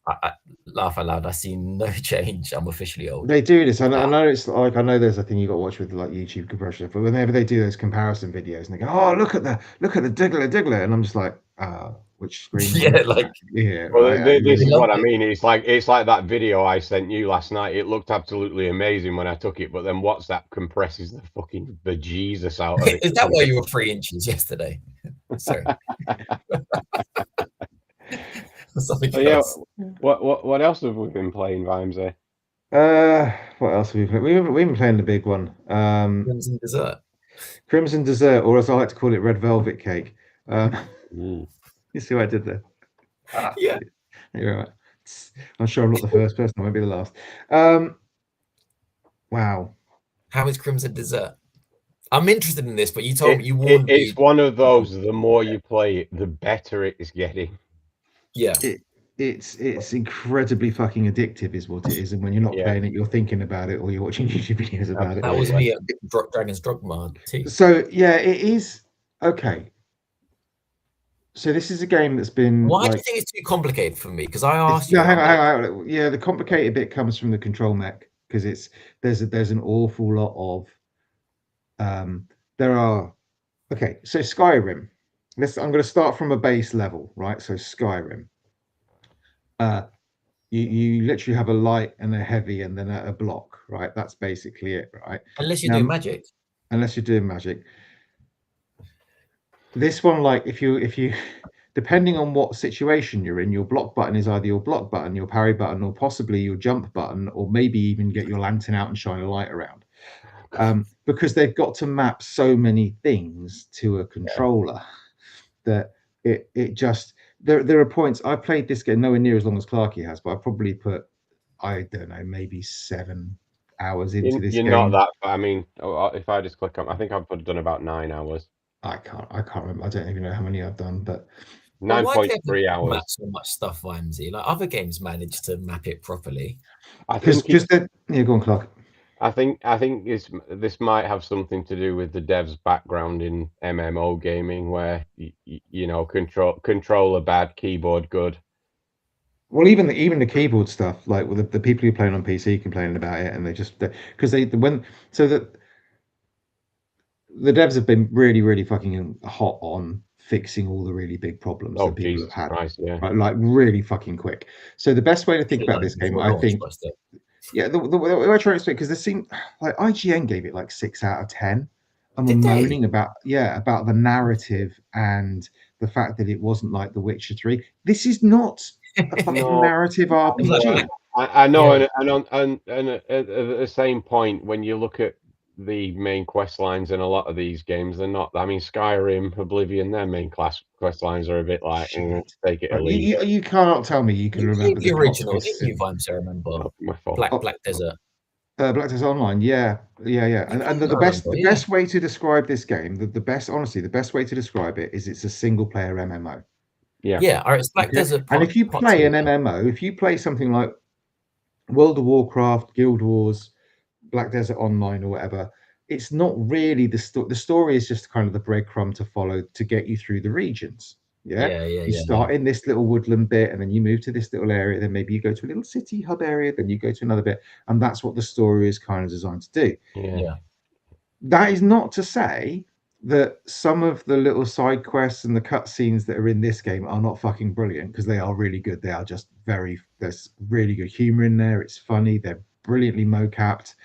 S3: I laugh out loud, I see no change. I'm officially old.
S1: They do this. I know it's like, I know there's a thing you got to watch with like YouTube compression, but whenever they do those comparison videos and they go, oh, look at the Diggler, and I'm just like, which screen?
S2: Well, this is what I mean. It's like that video I sent you last night. It looked absolutely amazing when I took it, but then WhatsApp compresses the fucking bejesus out of it.
S3: Is that why you were 3 inches yesterday? Sorry. Something else.
S2: What else have we been playing, Vimesy?
S1: What else have we played? We've been playing the big one.
S3: Crimson
S1: Dessert, or as I like to call it, Red Velvet Cake. You see what I did there?
S3: Yeah.
S1: You're right. I'm sure I'm not the first person. I won't be the last. Wow.
S3: How is Crimson Dessert? I'm interested in this, but you told me you warned me.
S2: It's one of those. The more you play it, the better it is getting.
S3: Yeah.
S1: It's incredibly fucking addictive, is what it is. And when you're not playing it, you're thinking about it, or you're watching YouTube videos about it.
S3: That was me at Dragon's Dogma too.
S1: So yeah, it is okay. So this is a game that's been.
S3: Why do you think it's too complicated for me? Because I asked you.
S1: No, hang on. Yeah, the complicated bit comes from the control mech, because there's an awful lot of. There are. Okay, so Skyrim. I'm going to start from a base level, right? So Skyrim. You literally have a light and a heavy and then a block, right? That's basically it, right?
S3: Unless you're doing magic.
S1: Unless you're doing magic. This one, like, if you depending on what situation you're in, your block button is either your block button, your parry button, or possibly your jump button, or maybe even get your lantern out and shine a light around. Because they've got to map so many things to a controller that it just there are points. I played this game nowhere near as long as Clarky has, but I probably put, I don't know, maybe 7 hours into this game.
S2: You're not that. I mean, if I just click on, I think I've done about 9 hours.
S1: I can't remember. I don't even know how many I've done, but
S2: 9.3 hours.
S3: Map so much stuff, Vimesy. Like other games manage to map it properly.
S2: I think
S1: go on, Clark.
S2: I think this might have something to do with the devs' background in MMO gaming, where you know, controller bad, keyboard good.
S1: Well, even the keyboard stuff, like with the people who are playing on PC complaining about it, and because the devs have been really fucking hot on fixing all the really big problems that people
S2: Jesus
S1: have had,
S2: Christ, yeah.
S1: right? Like really fucking quick. So the best way to think about this game, I think, the way I try to explain, because there seemed like IGN gave it like 6 out of 10, and we're moaning about the narrative and the fact that it wasn't like The Witcher 3. This is not a fucking narrative RPG.
S2: I know, yeah. and at the same point, when you look at the main quest lines in a lot of these games, they're not. I mean, Skyrim, Oblivion, their main quest lines are a bit like take it or leave it.
S1: You cannot tell me you can remember
S3: the original. Didn't you, Vimesy, remember? Black Desert.
S1: Black Desert Online, yeah. And the best way to describe this game, the best way to describe it is it's a single player MMO.
S3: Yeah. It's Black Desert.
S1: And if you play an MMO, if you play something like World of Warcraft, Guild Wars, Black Desert Online, or whatever, it's not really the story is just kind of the breadcrumb to follow to get you through the regions. You start in this little woodland bit, and then you move to this little area, then maybe you go to a little city hub area, then you go to another bit, and that's what the story is kind of designed to do. That is not to say that some of the little side quests and the cutscenes that are in this game are not fucking brilliant, because they are really good. They are just there's really good humor in there. It's funny. They're brilliantly mocapped.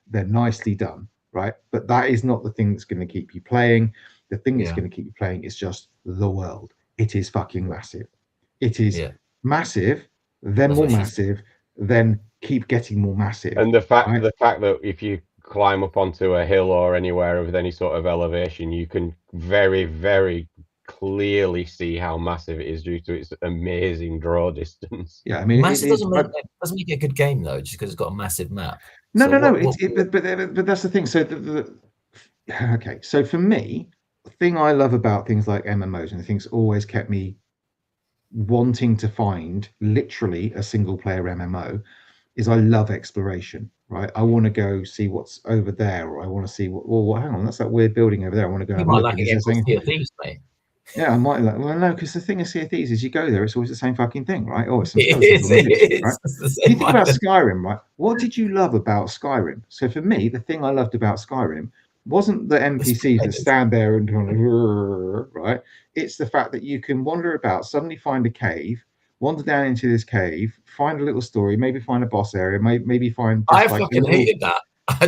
S1: They're nicely done, right? But that is not the thing that's going to keep you playing. The thing that's going to keep you playing is just the world. It is fucking massive. It is massive, then more massive, then keep getting more massive.
S2: And the fact that if you climb up onto a hill or anywhere with any sort of elevation, you can very, very clearly see how massive it is due to its amazing draw distance.
S1: Yeah, I mean,
S3: massive doesn't make it a good game though, just because it's got a massive map.
S1: No. But that's the thing. So okay. So for me, the thing I love about things like MMOs, and the things always kept me wanting to find literally a single player MMO, is I love exploration. Right, I want to go see what's over there, or I want to see hang on, that's that weird building over there. I want to go.
S3: You might like it for Sea of Thieves, mate.
S1: Yeah, I might like. Well, no, because the thing of Sea of Thieves is you go there, it's always the same fucking thing, right? Oh, it's some
S3: it is.
S1: Right? You think about Skyrim, right? What did you love about Skyrim? So for me, the thing I loved about Skyrim wasn't the NPCs that stand there and kind of, right? It's the fact that you can wander about, suddenly find a cave, wander down into this cave, find a little story, maybe find a boss area, maybe find.
S3: I fucking hated that. I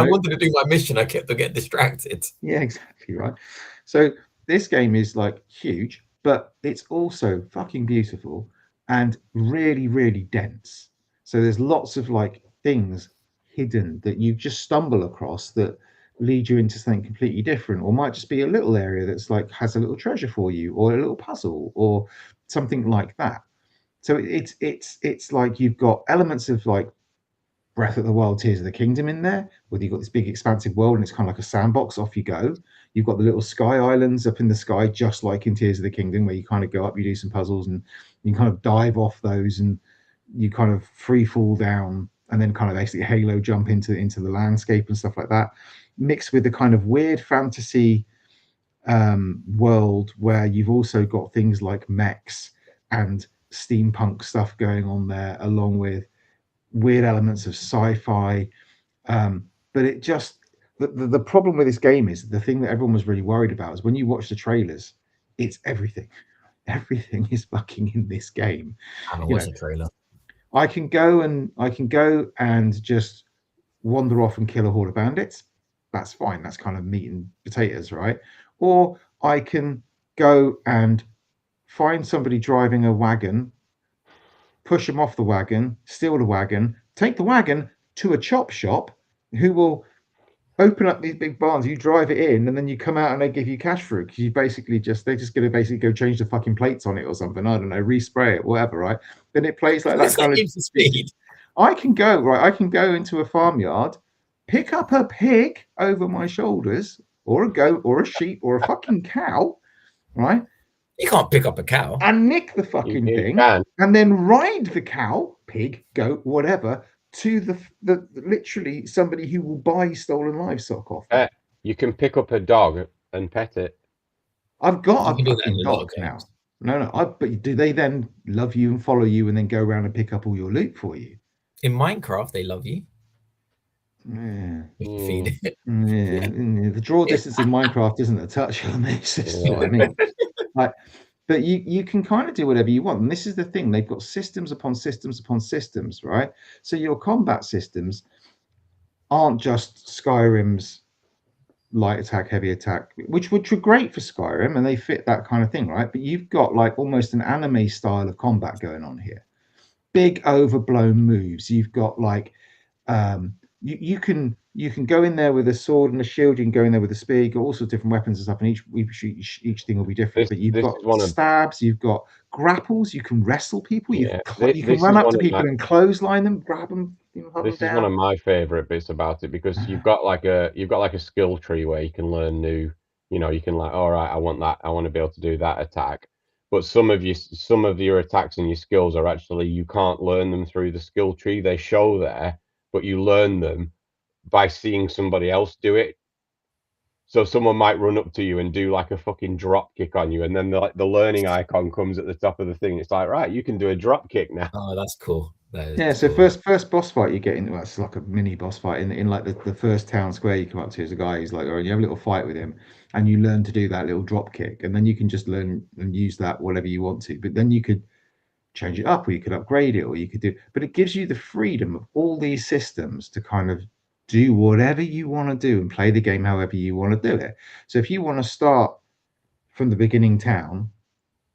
S3: wanted to do my mission. I kept on getting distracted.
S1: Yeah, exactly right. So this game is like huge, but it's also fucking beautiful and really, really dense. So there's lots of like things hidden that you just stumble across that lead you into something completely different, or might just be a little area that's like has a little treasure for you, or a little puzzle, or something like that. So it's like you've got elements of like Breath of the Wild, Tears of the Kingdom in there, where you've got this big expansive world and it's kind of like a sandbox, off you go. You've got the little sky islands up in the sky, just like in Tears of the Kingdom, where you kind of go up, you do some puzzles, and you kind of dive off those, and you kind of free fall down, and then kind of basically halo jump into the landscape and stuff like that, mixed with the kind of weird fantasy world where you've also got things like mechs and steampunk stuff going on there, along with weird elements of sci-fi. But it just the problem with this game is the thing that everyone was really worried about is when you watch the trailers, it's everything is fucking in this game.
S3: I haven't watched the trailer.
S1: I can go and just wander off and kill a horde of bandits. That's fine. That's kind of meat and potatoes, right? Or I can go and find somebody driving a wagon, push them off the wagon, steal the wagon, take the wagon to a chop shop, who will open up these big barns. You drive it in, and then you come out and they give you cash for it, because they're just going to basically go change the fucking plates on it or something. I don't know, respray it, whatever, right? Then it plays like that kind of
S3: speed.
S1: I can go into a farmyard, pick up a pig over my shoulders, or a goat, or a sheep, or a fucking cow, right?
S3: You can't pick up a cow
S1: and nick the fucking
S2: You
S1: thing,
S2: can.
S1: and then ride the cow, pig, goat, whatever, to the literally somebody who will buy stolen livestock off them.
S2: You can pick up a dog and pet it.
S1: I've got
S3: You
S1: a
S3: can do that
S1: fucking
S3: in a lot
S1: dog
S3: of
S1: now.
S3: games.
S1: No. But do they then love you and follow you and then go around and pick up all your loot for you?
S3: In Minecraft, they love you.
S1: Yeah.
S3: You feed it.
S1: Yeah. The draw distance in Minecraft isn't a touch on this. It's what I mean. Like, but you can kind of do whatever you want. And this is the thing. They've got systems upon systems upon systems, right? So your combat systems aren't just Skyrim's light attack, heavy attack, which are great for Skyrim, and they fit that kind of thing, right? But you've got like almost an anime style of combat going on here. Big overblown moves. You've got like you can go in there with a sword and a shield. You can go in there with a spear. You've got all sorts of different weapons and stuff, and each thing will be different. But you've got stabs. You've got grapples. You can wrestle people. You can run up to people and clothesline them, grab them.
S2: This is one of my favorite bits about it, because you've got like a skill tree where you can learn new. You can like, all right, I want that. I want to be able to do that attack. But some of your attacks and your skills are actually, you can't learn them through the skill tree. They show there, but you learn them by seeing somebody else do it. So someone might run up to you and do like a fucking drop kick on you, and then the learning icon comes at the top of the thing. It's like, right, you can do a drop kick now.
S3: Oh, that's cool.
S1: Yeah, so cool. First boss fight you get into, well, it's like a mini boss fight in like the first town square you come up to, is a guy who's like, or you have a little fight with him, and you learn to do that little drop kick, and then you can just learn and use that whatever you want to. But then you could change it up, or you could upgrade it, or you could do. But it gives you the freedom of all these systems to kind of do whatever you want to do and play the game however you want to do it. So if you want to start from the beginning town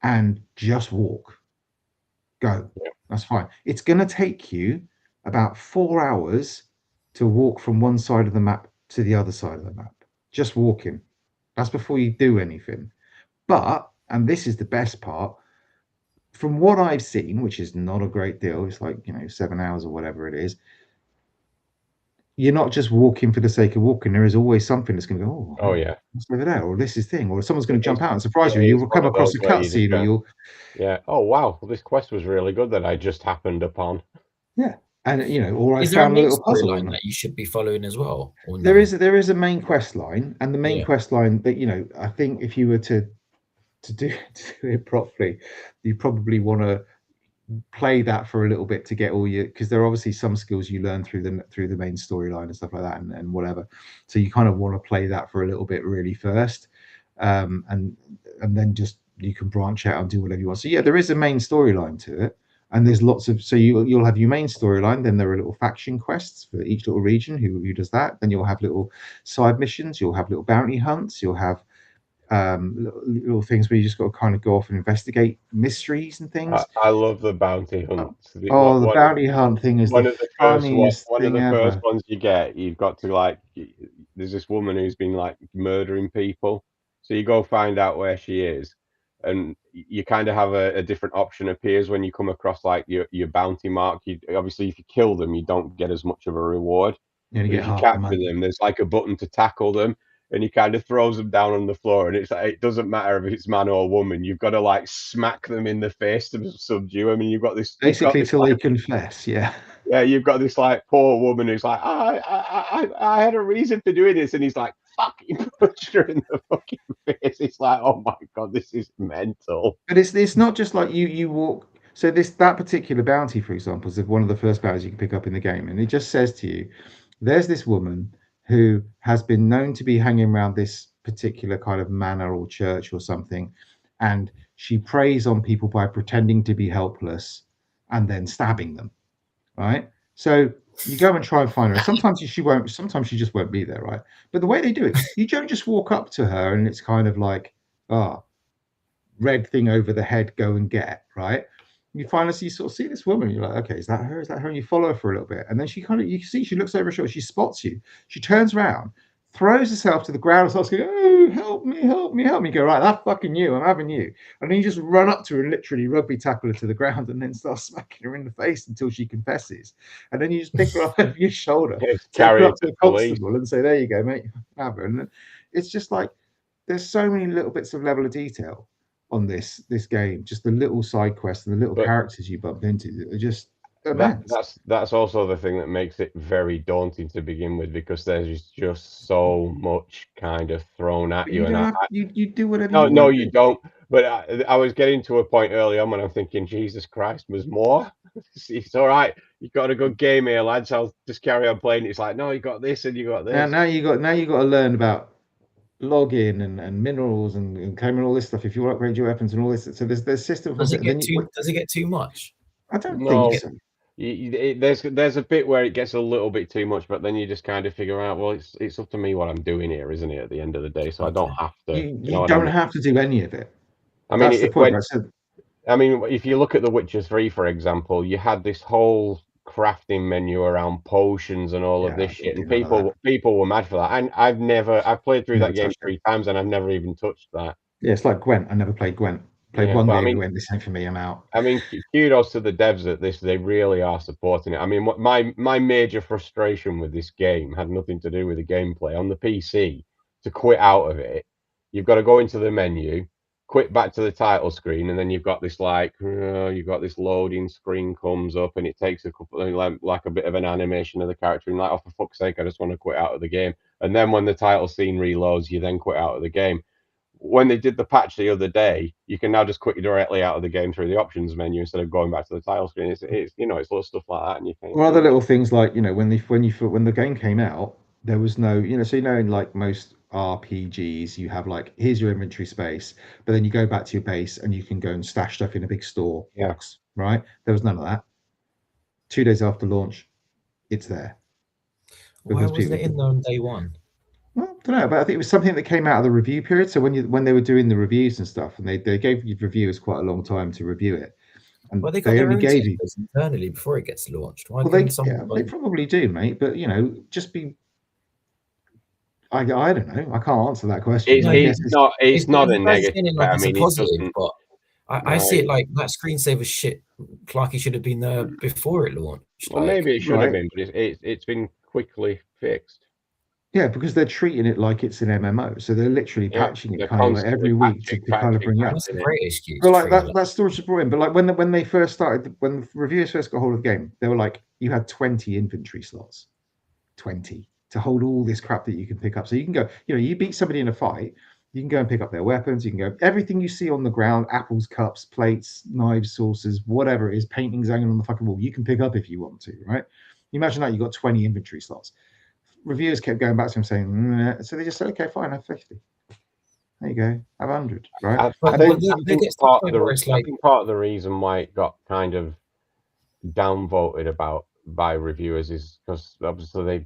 S1: and just walk, go. That's fine. It's going to take you about 4 hours to walk from one side of the map to the other side of the map. Just walking. That's before you do anything. But, and this is the best part, from what I've seen, which is not a great deal, it's like, 7 hours or whatever it is, you're not just walking for the sake of walking. There is always something that's going to go,
S2: oh yeah,
S1: what's over there, or this is thing, or someone's going to jump out and surprise you. You'll come across a cutscene, or you'll,
S2: oh wow, well, this quest was really good that I just happened upon.
S1: Yeah, and or I found a little puzzle
S3: line that you should be following as well.
S1: There is a main quest line, and the main quest line that I think if you were to do it properly, you probably want to play that for a little bit to get all your, because there are obviously some skills you learn through the main storyline and stuff like that, and whatever. So you kind of want to play that for a little bit really first, and then just you can branch out and do whatever you want. So yeah, there is a main storyline to it, and there's lots of, so you'll have your main storyline, then there are little faction quests for each little region who does that. Then you'll have little side missions, you'll have little bounty hunts, you'll have little things where you just got to kind of go off and investigate mysteries and things.
S2: I love the bounty hunts.
S1: The bounty hunt thing is one of the
S2: first ones you get. You've got to like, there's this woman who's been like murdering people, so you go find out where she is, and you kind of have a different option appears when you come across like your bounty mark. Obviously if you kill them, you don't get as much of a reward. If you capture them, there's like a button to tackle them, and he kind of throws them down on the floor, and it's like, it doesn't matter if it's man or woman, you've got to like smack them in the face to subdue. I mean, you've got this
S1: basically till they confess. Yeah,
S2: you've got this like poor woman who's like, I had a reason for doing this, and he's like, fucking punch her in the fucking face. It's like, oh my god, this is mental.
S1: But it's not just like you walk. So that particular bounty, for example, is one of the first bounties you can pick up in the game, and it just says to you, there's this woman who has been known to be hanging around this particular kind of manor or church or something, and she preys on people by pretending to be helpless and then stabbing them, right? So you go and try and find her. Sometimes she won't, sometimes she just won't be there, right? But the way they do it, you don't just walk up to her and it's kind of like, red thing over the head, go and get, right? You finally sort of see this woman, you're like, okay, is that her? Is that her? And you follow her for a little bit, and then she kind of, you see, she looks over her shoulder, she spots you, she turns around, throws herself to the ground, and starts going, oh, help me, help me, help me. You go, right, that's fucking you, I'm having you. And then you just run up to her and literally rugby tackle her to the ground, and then start smacking her in the face until she confesses. And then you just pick her up over your shoulder, carry her up to the constable, and say, there you go, mate, have her. And it's just like, there's so many little bits of level of detail. on this game. Just the little side quests and the little characters you bump into are just immense.
S2: That's also the thing that makes it very daunting to begin with, because there's just so much kind of thrown at you.
S1: You do whatever
S2: you
S1: want.
S2: No, you don't. But I was getting to a point early on when I'm thinking, Jesus Christ, there's more. It's all right. You got a good game here, lads. I'll just carry on playing. It's like, no, you got this and you got this.
S1: Now you got to learn about login and minerals and claiming all this stuff if you want to upgrade your weapons and all this. So there's system.
S3: Does it get too much?
S1: I don't think so.
S2: There's a bit where it gets a little bit too much, but then you just kind of figure out, well, it's up to me what I'm doing here, isn't it? At the end of the day, so I don't have to.
S1: You don't have to do any of it.
S2: I mean, that's the point. I mean, if you look at The Witcher 3, for example, you had this whole crafting menu around potions and all of this shit, and people were mad for that. And I've played through that game 3 times, and I've never even touched that.
S1: Yeah, it's like Gwent. I never played Gwent. Played one game, Gwent. This ain't for me. I'm out.
S2: I mean, kudos to the devs at this. They really are supporting it. I mean, my major frustration with this game had nothing to do with the gameplay. On the PC, to quit out of it, you've got to go into the menu, quit back to the title screen, and then you've got this you've got this loading screen comes up, and it takes a couple like a bit of an animation of the character, and like, oh, for fuck's sake, I just want to quit out of the game. And then when the title scene reloads, you then quit out of the game. When they did the patch the other day, you can now just quit directly out of the game through the options menu instead of going back to the title screen. It's it's little stuff like that, and you can.
S1: Well, other little things like when the game came out, there was no so in like most RPGs, you have like, here's your inventory space, but then you go back to your base and you can go and stash stuff in a big store box, right? There was none of that. 2 days after launch, it's there.
S3: Why wasn't it in there on day one?
S1: Well, I don't know, but I think it was something that came out of the review period. So when they were doing the reviews and stuff, and they gave reviewers quite a long time to review it. And
S3: well, they only gave you internally before it gets launched. Why
S1: they probably do, mate. But just be. I don't know. I can't answer that question.
S2: It's not a negative.
S3: I mean, it's positive, but I see it like that screensaver shit. Like it should have been there before it launched.
S2: Well, maybe it should have been, but it's been quickly fixed.
S1: Yeah, because they're treating it like it's an MMO, so they're literally patching it kind of like every week to kind of bring it up.
S3: That's a great excuse.
S1: But like that storage is brought in. But like when they first started, when the reviewers first got hold of the game, they were like, you had 20 inventory slots, 20 to hold all this crap that you can pick up. So you can go, you beat somebody in a fight, you can go and pick up their weapons. You can go everything you see on the ground, apples, cups, plates, knives, saucers, whatever it is, paintings hanging on the fucking wall. You can pick up if you want to, right? You imagine that you got 20 inventory slots. Reviewers kept going back to him saying, so they just said, okay, fine, have 50. There you go, have 100, right?
S2: I think part of the reason why it got kind of downvoted by reviewers is because obviously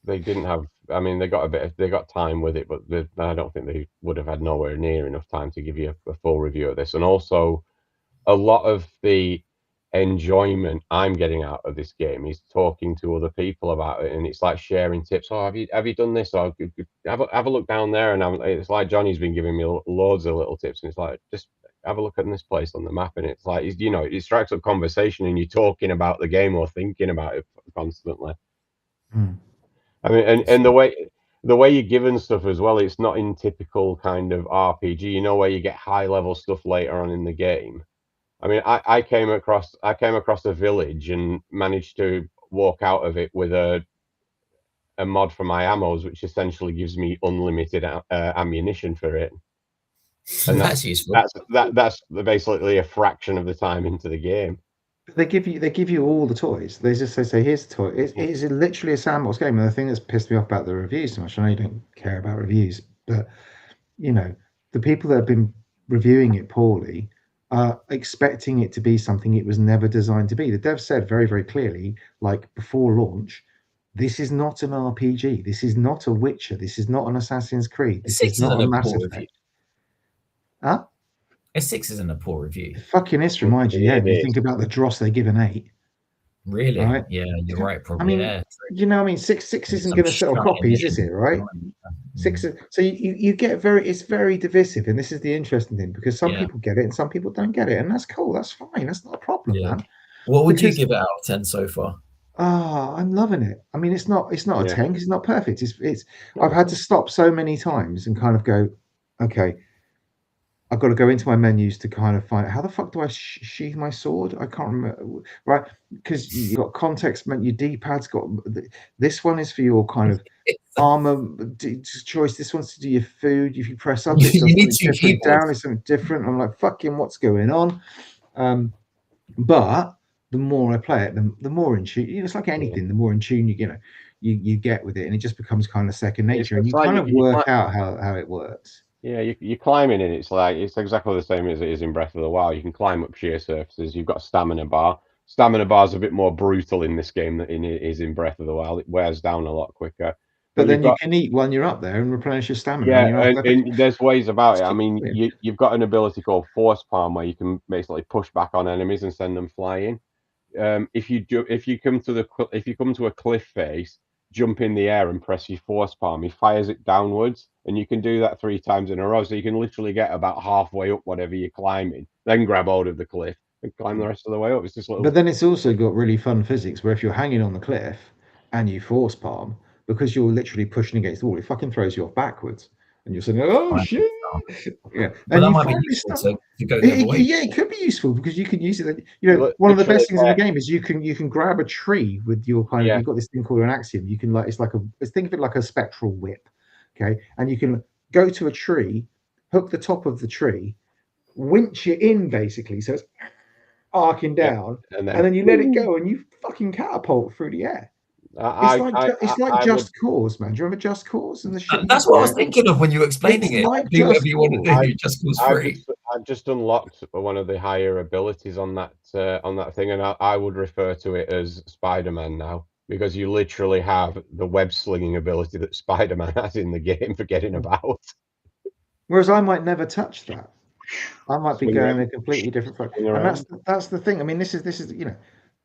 S2: they didn't have. I mean, they got time with it, but I don't think they would have had nowhere near enough time to give you a full review of this. And also, a lot of the enjoyment I'm getting out of this game is talking to other people about it, and it's like sharing tips. Oh, have you done this? Or have a look down there, and it's like Johnny's been giving me loads of little tips, and it's like, just have a look at this place on the map, and it's like, it strikes up conversation, and you're talking about the game or thinking about it constantly. I mean, and the way you're given stuff as well, it's not in typical kind of RPG, where you get high level stuff later on in the game. I mean, I came across a village and managed to walk out of it with a mod for my ammos, which essentially gives me unlimited ammunition for it. And
S3: that's useful.
S2: That's basically a fraction of the time into the game.
S1: They give you all the toys. They just say here's the toy. It is literally a sandbox game. And the thing that's pissed me off about the reviews so much, I know you don't care about reviews, but the people that have been reviewing it poorly are expecting it to be something it was never designed to be. The dev said very, very clearly, like before launch, this is not an RPG. This is not a Witcher. This is not an Assassin's Creed. This is not a Mass Effect. Huh?
S3: S6 isn't a poor review.
S1: It fucking is, remind you. Yeah, when you think about the dross they give an 8.
S3: Really? Right? Yeah, you're right. Probably. I
S1: mean, 6 isn't going to sell copies, is it? Right? 6. So you get it's very divisive, and this is the interesting thing, because some people get it and some people don't get it, and that's cool. That's fine. That's not a problem, man.
S3: What would you give it out of 10 so far?
S1: I'm loving it. I mean, it's not a 10 because it's not perfect. It's I've had to stop so many times and kind of go, okay, I've got to go into my menus to kind of find how the fuck do I sheathe my sword? I can't remember, right? Because you've got context meant your D-pad's got this one is for your kind of armor choice. This one's to do your food. If you press up, it does something different. Down is something different. I'm like, fucking, what's going on? But the more I play it, the more in tune. It's like anything. The more in tune you get with it, and it just becomes kind of second nature, and you kind of work out how it works.
S2: Yeah, you're climbing in. It's exactly the same as it is in Breath of the Wild. You can climb up sheer surfaces. You've got a stamina bar. Stamina bar's a bit more brutal in this game than it is in Breath of the Wild. It wears down a lot quicker.
S1: But then you can eat when you're up there and replenish your stamina.
S2: Yeah, and there's ways about it. I mean, you've got an ability called Force Palm where you can basically push back on enemies and send them flying. If you come to a cliff face, jump in the air and press your Force Palm, he fires it downwards, and you can do that 3 times in a row. So you can literally get about halfway up whatever you're climbing, then grab hold of the cliff and climb the rest of the way up. It's just little.
S1: But then it's also got really fun physics where if you're hanging on the cliff and you Force Palm, because you're literally pushing against the wall, it fucking throws you off backwards. And you're saying, "Oh shit!" Yeah,
S3: and that might be useful to go the other way.
S1: Yeah, it could be useful because you can use it. One of the best things in the game is you can grab a tree with your kind of. You've got this thing called an axiom. You can think of it like a spectral whip, okay? And you can go to a tree, hook the top of the tree, winch it in basically, so it's arcing down, and then you let it go, and you fucking catapult through the air. It's like Just Cause, man. Do you remember Just Cause and the shit?
S3: That's what I was thinking of when you were explaining it. Like do whatever you want to do. Just Cause 3.
S2: I've just unlocked one of the higher abilities on that thing, and I would refer to it as Spider-Man now, because you literally have the web slinging ability that Spider-Man has in the game for getting about.
S1: Whereas I might never touch that. I might be going a completely different and that's the thing. I mean, this is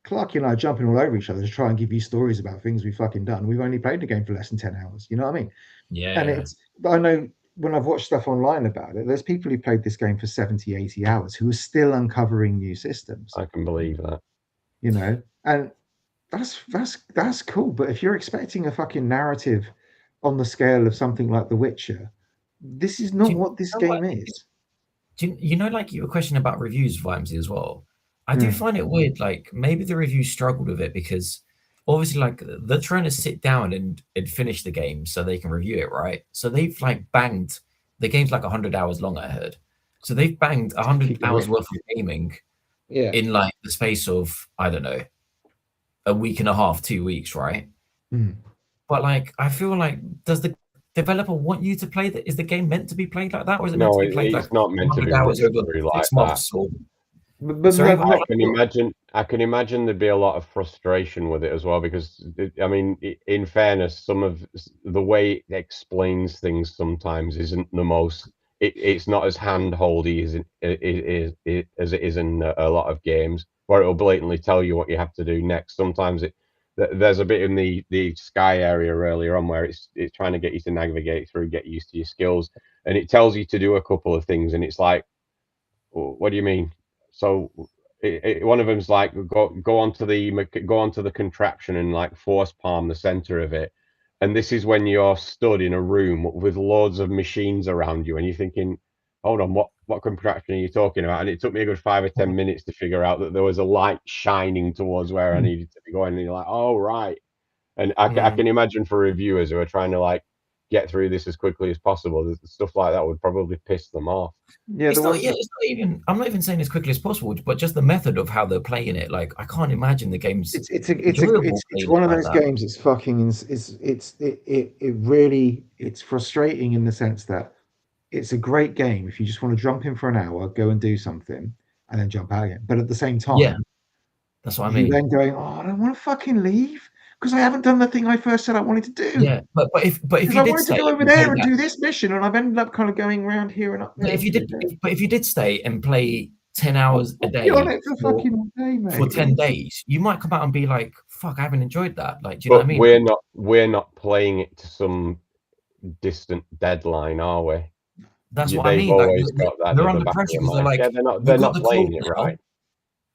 S1: Clarky and I are jumping all over each other to try and give you stories about things we've fucking done. We've only played the game for less than 10 hours. You know what I mean?
S3: Yeah.
S1: And I know when I've watched stuff online about it, there's people who played this game for 70, 80 hours who are still uncovering new systems.
S2: I can believe that.
S1: And that's cool. But if you're expecting a fucking narrative on the scale of something like The Witcher, this is not what this game is.
S3: Like your question about reviews, Vimesy, as well. I do find it weird, like maybe the reviews struggled with it because obviously like they're trying to sit down and finish the game so they can review it, right? So they've like banged, the game's like 100 hours long, I heard. So they've banged 100 hours worth of gaming in like the space of, I don't know, a week and a half, 2 weeks, right? But like, I feel like, does the developer want you to play that? Is the game meant to be played like that? Or is it meant to be played
S2: it's not meant to be
S3: hours over 6 months?
S2: I can imagine there'd be a lot of frustration with it as well, because I mean, in fairness, some of the way it explains things sometimes isn't the most. It's not as hand-holdy as it is in a lot of games, where it'll blatantly tell you what you have to do next. Sometimes there's a bit in the sky area earlier on where it's trying to get you to navigate through, get used to your skills, and it tells you to do a couple of things, and it's like, well, what do you mean? So one of them's like go onto the contraption and like Force Palm the center of it, and this is when you're stood in a room with loads of machines around you, and you're thinking, hold on, what contraption are you talking about? And it took me a good 5 or 10 minutes to figure out that there was a light shining towards where I needed to be going, and you're like, oh right. And I can imagine for reviewers who are trying to like get through this as quickly as possible, stuff like that would probably piss them off.
S3: Yeah, it's not even. I'm not even saying as quickly as possible, but just the method of how they're playing it. Like, I can't imagine the game's.
S1: It's one of those games. It's fucking. It's frustrating in the sense that it's a great game if you just want to jump in for an hour, go and do something, and then jump out again. But at the same time,
S3: that's what I mean.
S1: You're then going, oh, I don't want to fucking leave because I haven't done the thing I first said I wanted to do.
S3: Yeah, but if you
S1: I wanted to go over there and do this mission, and I've ended up kind of going around here and up there.
S3: But if you did stay and play 10 hours a day for 10 days, you might come out and be like, "Fuck, I haven't enjoyed that." Like, do you know what I mean?
S2: We're not playing it to some distant deadline, are we?
S3: That's what I mean.
S2: Always got that.
S3: They're under pressure because they're like,
S2: they're not playing it right.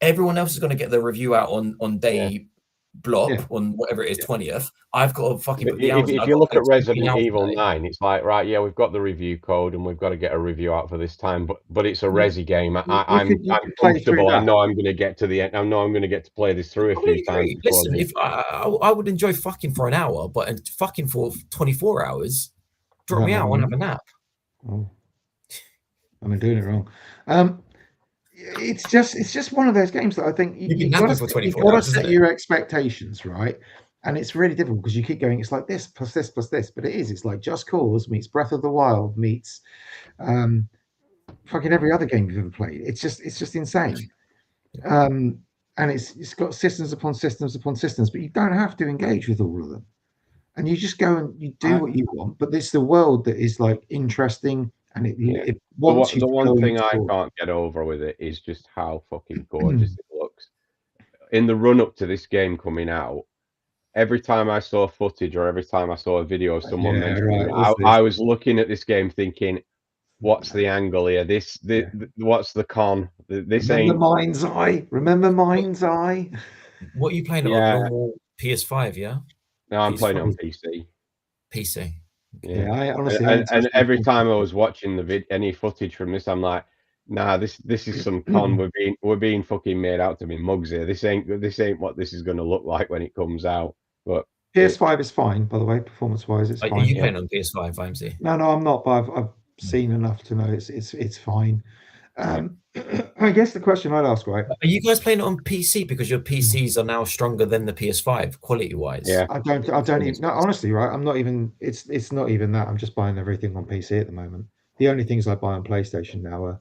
S3: Everyone else is going to get their review out on day blop
S1: Yeah.
S3: on whatever it is, 20th, I've got to fucking put the
S2: If
S3: hours in.
S2: you
S3: I've got
S2: look
S3: to
S2: at
S3: play 20
S2: Resident
S3: hours
S2: Evil
S3: today.
S2: 9, it's like, right, yeah, we've got the review code and we've got to get a review out for this time, but it's a Resi game. I'm
S1: play through
S2: comfortable. I
S1: that.
S2: know I'm going to get to the end. I know I'm going to get to play this through a few times.
S3: Listen, if I would enjoy fucking for an hour, but fucking for 24 hours, drop me out and have a nap.
S1: Oh, I'm doing it wrong. It's just one of those games that I think you've got to set your expectations right, and it's really difficult because you keep going. It's like this plus this plus this, but it's like Just Cause meets Breath of the Wild meets fucking every other game you've ever played. It's just insane. And it's got systems upon systems upon systems, but you don't have to engage with all of them, and you just go and you do what you want. But it's the world that is like interesting. And it wants
S2: the one thing I can't get over with it is just how fucking gorgeous it looks. In the run up to this game coming out, every time I saw footage or every time I saw a video of someone mentioning it, I was looking at this game thinking, what's the angle here? What's the con? This ain't
S1: Mind's Eye. Remember Mind's Eye?
S3: What are you playing on normal PS5? Yeah.
S2: No, I'm playing it on PC.
S3: PC.
S1: Yeah, I honestly.
S2: And every time I was watching any footage from this, I'm like, nah, this is some con. We're being fucking made out to be mugs here. This ain't what this is going to look like when it comes out. But
S1: PS5 is fine, by the way, performance-wise, it's fine.
S3: Are you playing on PS5, IMC?
S1: No, I'm not. But I've seen enough to know it's fine. I guess the question I'd ask, right?
S3: Are you guys playing it on PC because your PCs are now stronger than the PS5 quality-wise?
S2: Yeah,
S1: I don't even. No, honestly, right? I'm not even. It's not even that. I'm just buying everything on PC at the moment. The only things I buy on PlayStation now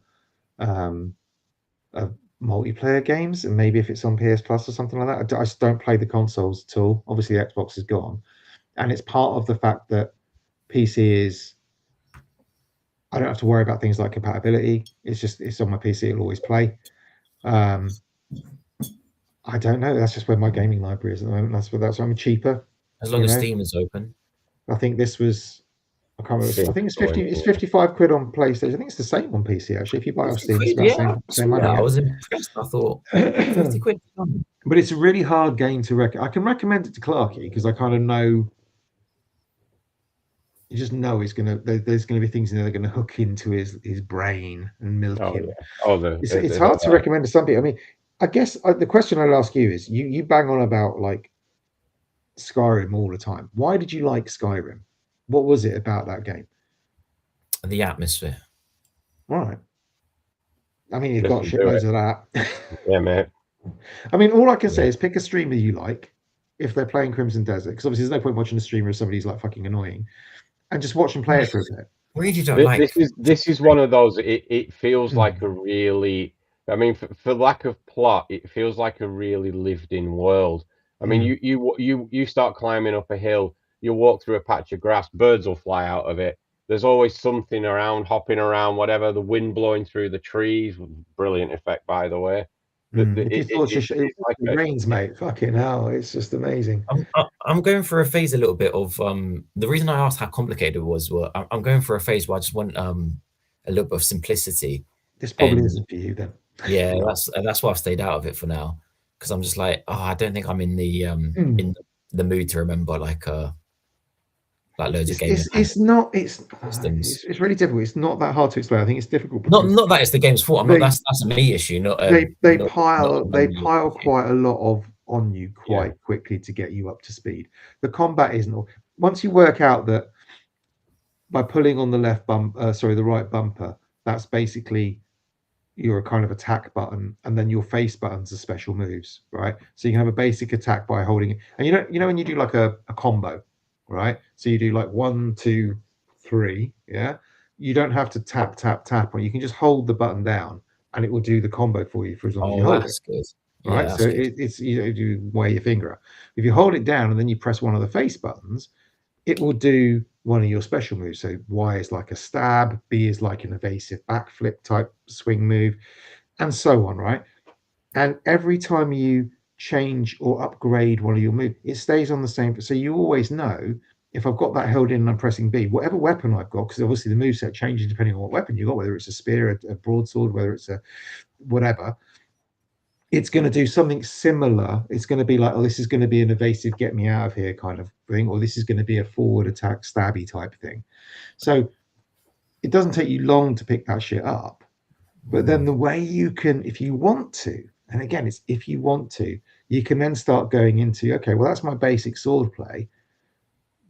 S1: are multiplayer games, and maybe if it's on PS Plus or something like that. I just don't play the consoles at all. Obviously, the Xbox is gone, and it's part of the fact that PC is. I don't have to worry about things like compatibility. It's on my PC. It'll always play. I don't know. That's just where my gaming library is at the moment. That's why I'm cheaper.
S3: As long as Steam is open.
S1: I think this was. I can't remember. I think it's 50. It's 55 quid on PlayStation. I think it's the same on PC actually. If you buy it off Steam, it's about the same money.
S3: I was impressed. I thought 50 quid.
S1: But it's a really hard game to recommend. I can recommend it to Clarky because I kind of know. You just know there's going to be things in there that are going to hook into his brain and milk him.
S2: Yeah.
S1: It's hard to recommend to some people. I mean, I guess the question I'd ask you is: you bang on about like Skyrim all the time. Why did you like Skyrim? What was it about that game?
S3: The atmosphere.
S1: Right. I mean, you've got shitloads of that.
S2: Yeah, mate.
S1: I mean, all I can say is pick a streamer you like if they're playing Crimson Desert, because obviously there's no point watching a streamer if somebody's like fucking annoying. And just watch them play it for a bit.
S3: Really don't like.
S2: This is one of those. It feels like a really. I mean, for lack of plot, it feels like a really lived-in world. I mean, you start climbing up a hill, you walk through a patch of grass, birds will fly out of it. There's always something around, hopping around, whatever. The wind blowing through the trees, brilliant effect, by the way.
S1: It rains, mate. Fucking hell, it's just amazing.
S3: I'm going for a phase a little bit of the reason I asked how complicated it was. Well, I'm going for a phase where I just want a little bit of simplicity.
S1: This probably isn't for you then.
S3: Yeah, that's why I've stayed out of it for now, because I'm just like, I don't think I'm in the mood to remember like loads of games.
S1: It's really difficult. It's not that hard to explain. I think it's difficult.
S3: Not that it's the game's fault. That's a me issue.
S1: They pile quite a lot on you quite quickly to get you up to speed. The combat isn't. Once you work out that by pulling on the the right bumper, that's basically your kind of attack button, and then your face buttons are special moves, right? So you can have a basic attack by holding it, and you know when you do like a combo. Right, so you do like 1, 2, 3. Yeah, you don't have to tap, or you can just hold the button down, and it will do the combo for you for as long as you hold it.
S3: Good.
S1: Right,
S3: yeah,
S1: so it's you wear your finger up. If you hold it down and then you press one of the face buttons, it will do one of your special moves. So Y is like a stab, B is like an evasive backflip type swing move, and so on. Right, and every time you change or upgrade one of your moves, it stays on the same. So you always know if I've got that held in and I'm pressing B, whatever weapon I've got, because obviously the moveset changes depending on what weapon you got, whether it's a spear, a broadsword, whether it's a whatever. it's going to do something similar. It's going to be like, oh, this is going to be an evasive, get me out of here kind of thing, or this is going to be a forward attack, stabby type thing. So it doesn't take you long to pick that shit up. But then the way you can, if you want to, and again, it's if you want to, you can then start going into, okay, well, that's my basic sword play.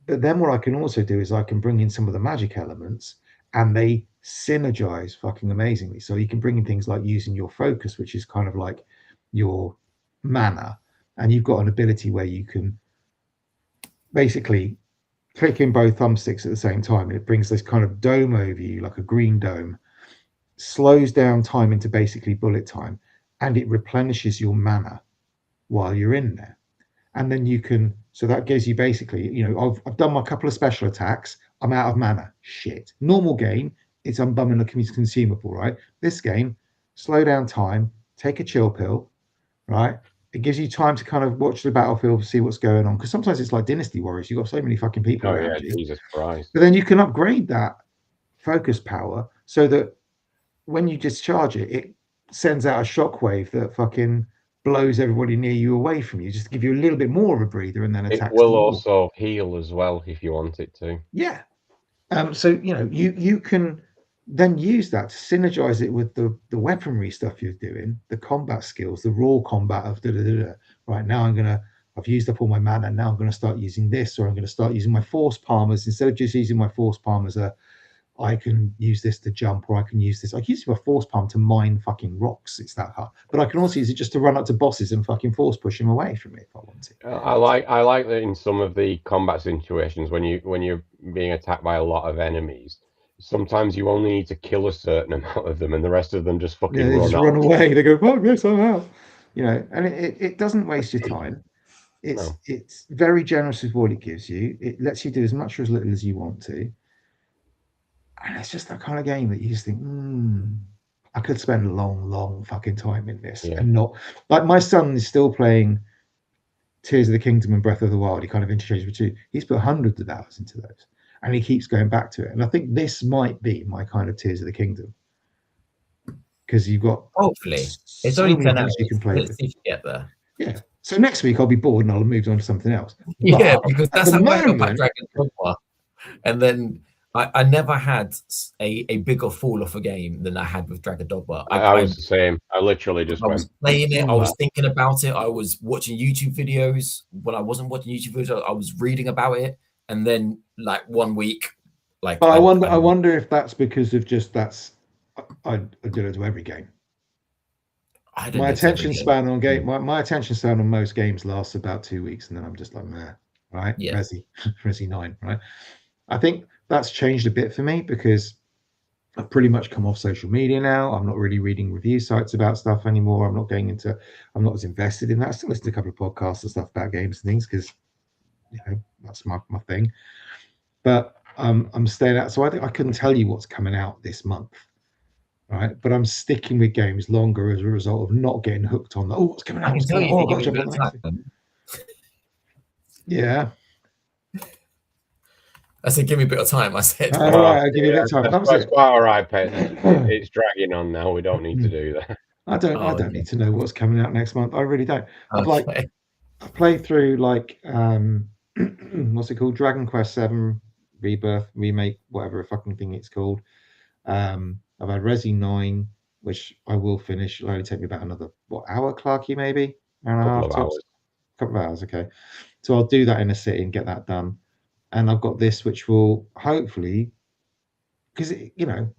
S1: But then what I can also do is I can bring in some of the magic elements, and they synergize fucking amazingly. So you can bring in things like using your focus, which is kind of like your mana, and you've got an ability where you can basically click in both thumbsticks at the same time, and it brings this kind of dome over you, like a green dome, slows down time into basically bullet time, and it replenishes your mana while you're in there. And then you can, so that gives you basically, you know, I've done my couple of special attacks, I'm out of mana. Shit. Normal game, it's unbumming a consumable, right? This game, slow down time, take a chill pill, right? It gives you time to kind of watch the battlefield, see what's going on. Because sometimes it's like Dynasty Warriors, you've got so many fucking people around you.
S2: Jesus Christ.
S1: But then you can upgrade that focus power so that when you discharge it, it sends out a shockwave that fucking blows everybody near you away from you, just to give you a little bit more of a breather, and then attacks.
S2: It will also heal as well if you want it to.
S1: Yeah. So you know, you can then use that to synergize it with the weaponry stuff you're doing, the combat skills, the raw combat of right now I've used up all my mana, now I'm gonna start using this, or I'm gonna start using my force palmers. Instead of just using my force palm as I can use this to jump, or I can use this. I can use my force palm to mine fucking rocks. It's that hard. But I can also use it just to run up to bosses and fucking force push them away from me if I want to.
S2: I like that in some of the combat situations when you're being attacked by a lot of enemies. Sometimes you only need to kill a certain amount of them, and the rest of them just fucking
S1: run away. They go, "Fuck this, I'm out." You know, and it doesn't waste your time. It's very generous with what it gives you. It lets you do as much or as little as you want to. And it's just that kind of game that you just think, I could spend a long fucking time in this, and not like my son is still playing Tears of the Kingdom and Breath of the Wild. He kind of interchanges the two. He's put hundreds of hours into those, and he keeps going back to it. And I think this might be my kind of Tears of the Kingdom, because you've got
S3: hopefully it's only 10 hours. You can play. Let's see if you get there.
S1: Yeah. So next week I'll be bored and I'll move on to something else.
S3: Yeah, because that's how I got Dragon Dogma, and then. I never had a bigger fall off a game than I had with Dragon Dogma.
S2: I was the same. I literally just
S3: was playing it. I was thinking about it. I was watching YouTube videos. When I wasn't watching YouTube videos, I was reading about it. And then, like 1 week, like
S1: I wonder if that's because of just I do it to every game. My attention span on my attention span on most games lasts about 2 weeks, and then I'm just like, meh, right? Yeah. Resi 9, right? I think that's changed a bit for me because I've pretty much come off social media now. I'm not really reading review sites about stuff anymore. I'm not as invested in that. I still listen to a couple of podcasts and stuff about games and things because, you know, that's my thing. But I'm staying out. So I think I couldn't tell you what's coming out this month, right? But I'm sticking with games longer as a result of not getting hooked on what's coming out. Yeah.
S3: I said, give me a bit of time. I said,
S1: all right, I'll give you a bit of time.
S2: That's quite all right, Pet. It's dragging on now. We don't need to do that.
S1: I don't need to know what's coming out next month. I really don't. I've played through like what's it called? Dragon Quest 7 Rebirth Remake, whatever fucking thing it's called. I've had Resi 9, which I will finish. It'll only take me about another hour, Clarky, maybe hour and a half. Couple of hours, okay. So I'll do that in a sitting and get that done. And I've got this, which will hopefully, because you know,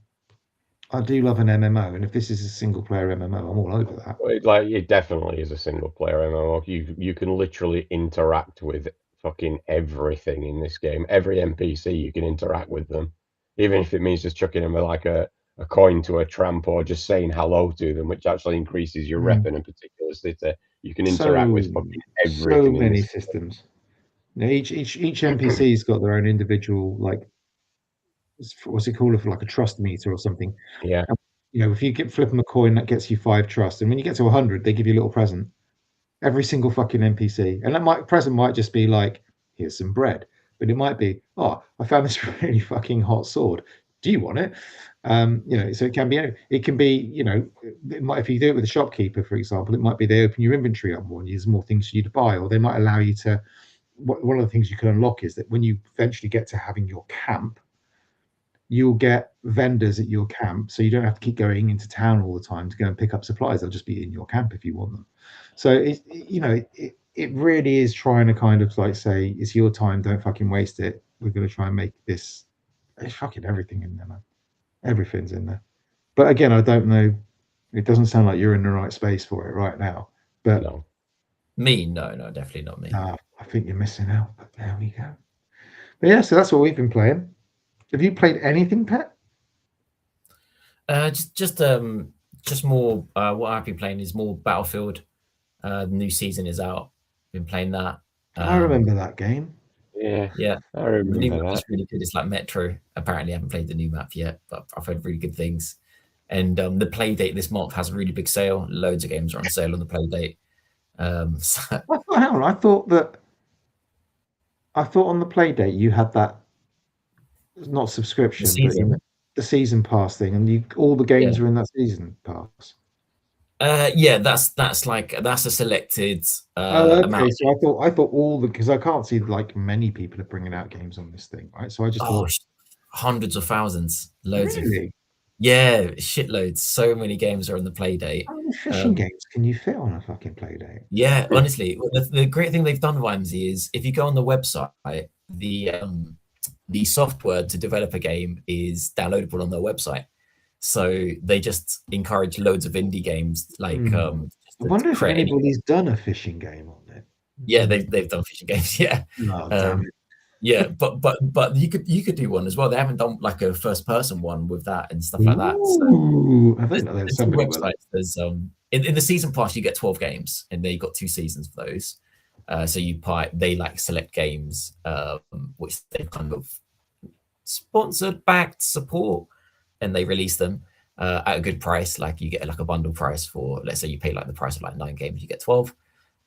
S1: I do love an MMO, and if this is a single player MMO, I'm all over that.
S2: It definitely is a single player MMO. You can literally interact with fucking everything in this game. Every NPC you can interact with them, even if it means just chucking them like a coin to a tramp or just saying hello to them, which actually increases your rep in a particular city. You can interact with fucking everything.
S1: So many systems. Now, each NPC's got their own individual, like, what's it called, like a trust meter or something.
S2: Yeah.
S1: And, you know, if you flip them a coin, that gets you 5 trust, and when you get to 100, they give you a little present. Every single fucking NPC, and that present might just be like, here's some bread, but it might be, I found this really fucking hot sword. Do you want it? So it can be, it might, if you do it with a shopkeeper, for example, it might be they open your inventory up more and there's more things for you to buy, or they might allow you to. One of the things you can unlock is that when you eventually get to having your camp, you'll get vendors at your camp, so you don't have to keep going into town all the time to go and pick up supplies. They'll just be in your camp if you want them. So it really is trying to kind of like say, it's your time, don't fucking waste it. We're going to try and make this. There's fucking everything in there, man. Everything's in there. But again, I don't know. It doesn't sound like you're in the right space for it right now. But
S2: No.
S3: No, definitely not me.
S1: I think you're missing out. But there we go. But yeah, so that's what we've been playing. Have you played anything, Pat?
S3: Just more. What I've been playing is more Battlefield. The new season is out. Been playing that.
S1: I remember that game.
S3: Yeah.
S2: I remember
S3: the new
S2: that.
S3: map is really good. It's like Metro. Apparently, I haven't played the new map yet, but I've heard really good things. And the play date this month has a really big sale. Loads of games are on sale on the play date.
S1: Hang on, I thought on the play date you had that, not subscription, but the season pass thing, and all the games were in that season pass.
S3: That's a selected amount.
S1: So I thought all because I can't see like many people are bringing out games on this thing, right? So I just thought
S3: hundreds of thousands, loads of shitloads. So many games are on the play date.
S1: How many fishing games can you fit on a fucking play date?
S3: Yeah, honestly, the great thing they've done, Vimesy, is if you go on the website, the software to develop a game is downloadable on their website. So they just encourage loads of indie games. Like,
S1: I wonder if anybody's done a fishing game on it.
S3: Yeah, they've done fishing games. Yeah,
S1: damn it.
S3: Yeah, but you could do one as well. They haven't done like a first person one with that and stuff like that. So
S1: I think there's somebody
S3: websites. There's in the season pass you get 12 games, and they got 2 seasons for those. So they like select games which they kind of sponsored, backed, support, and they release them at a good price. Like you get like a bundle price for, let's say you pay like the price of like 9 games, you get 12.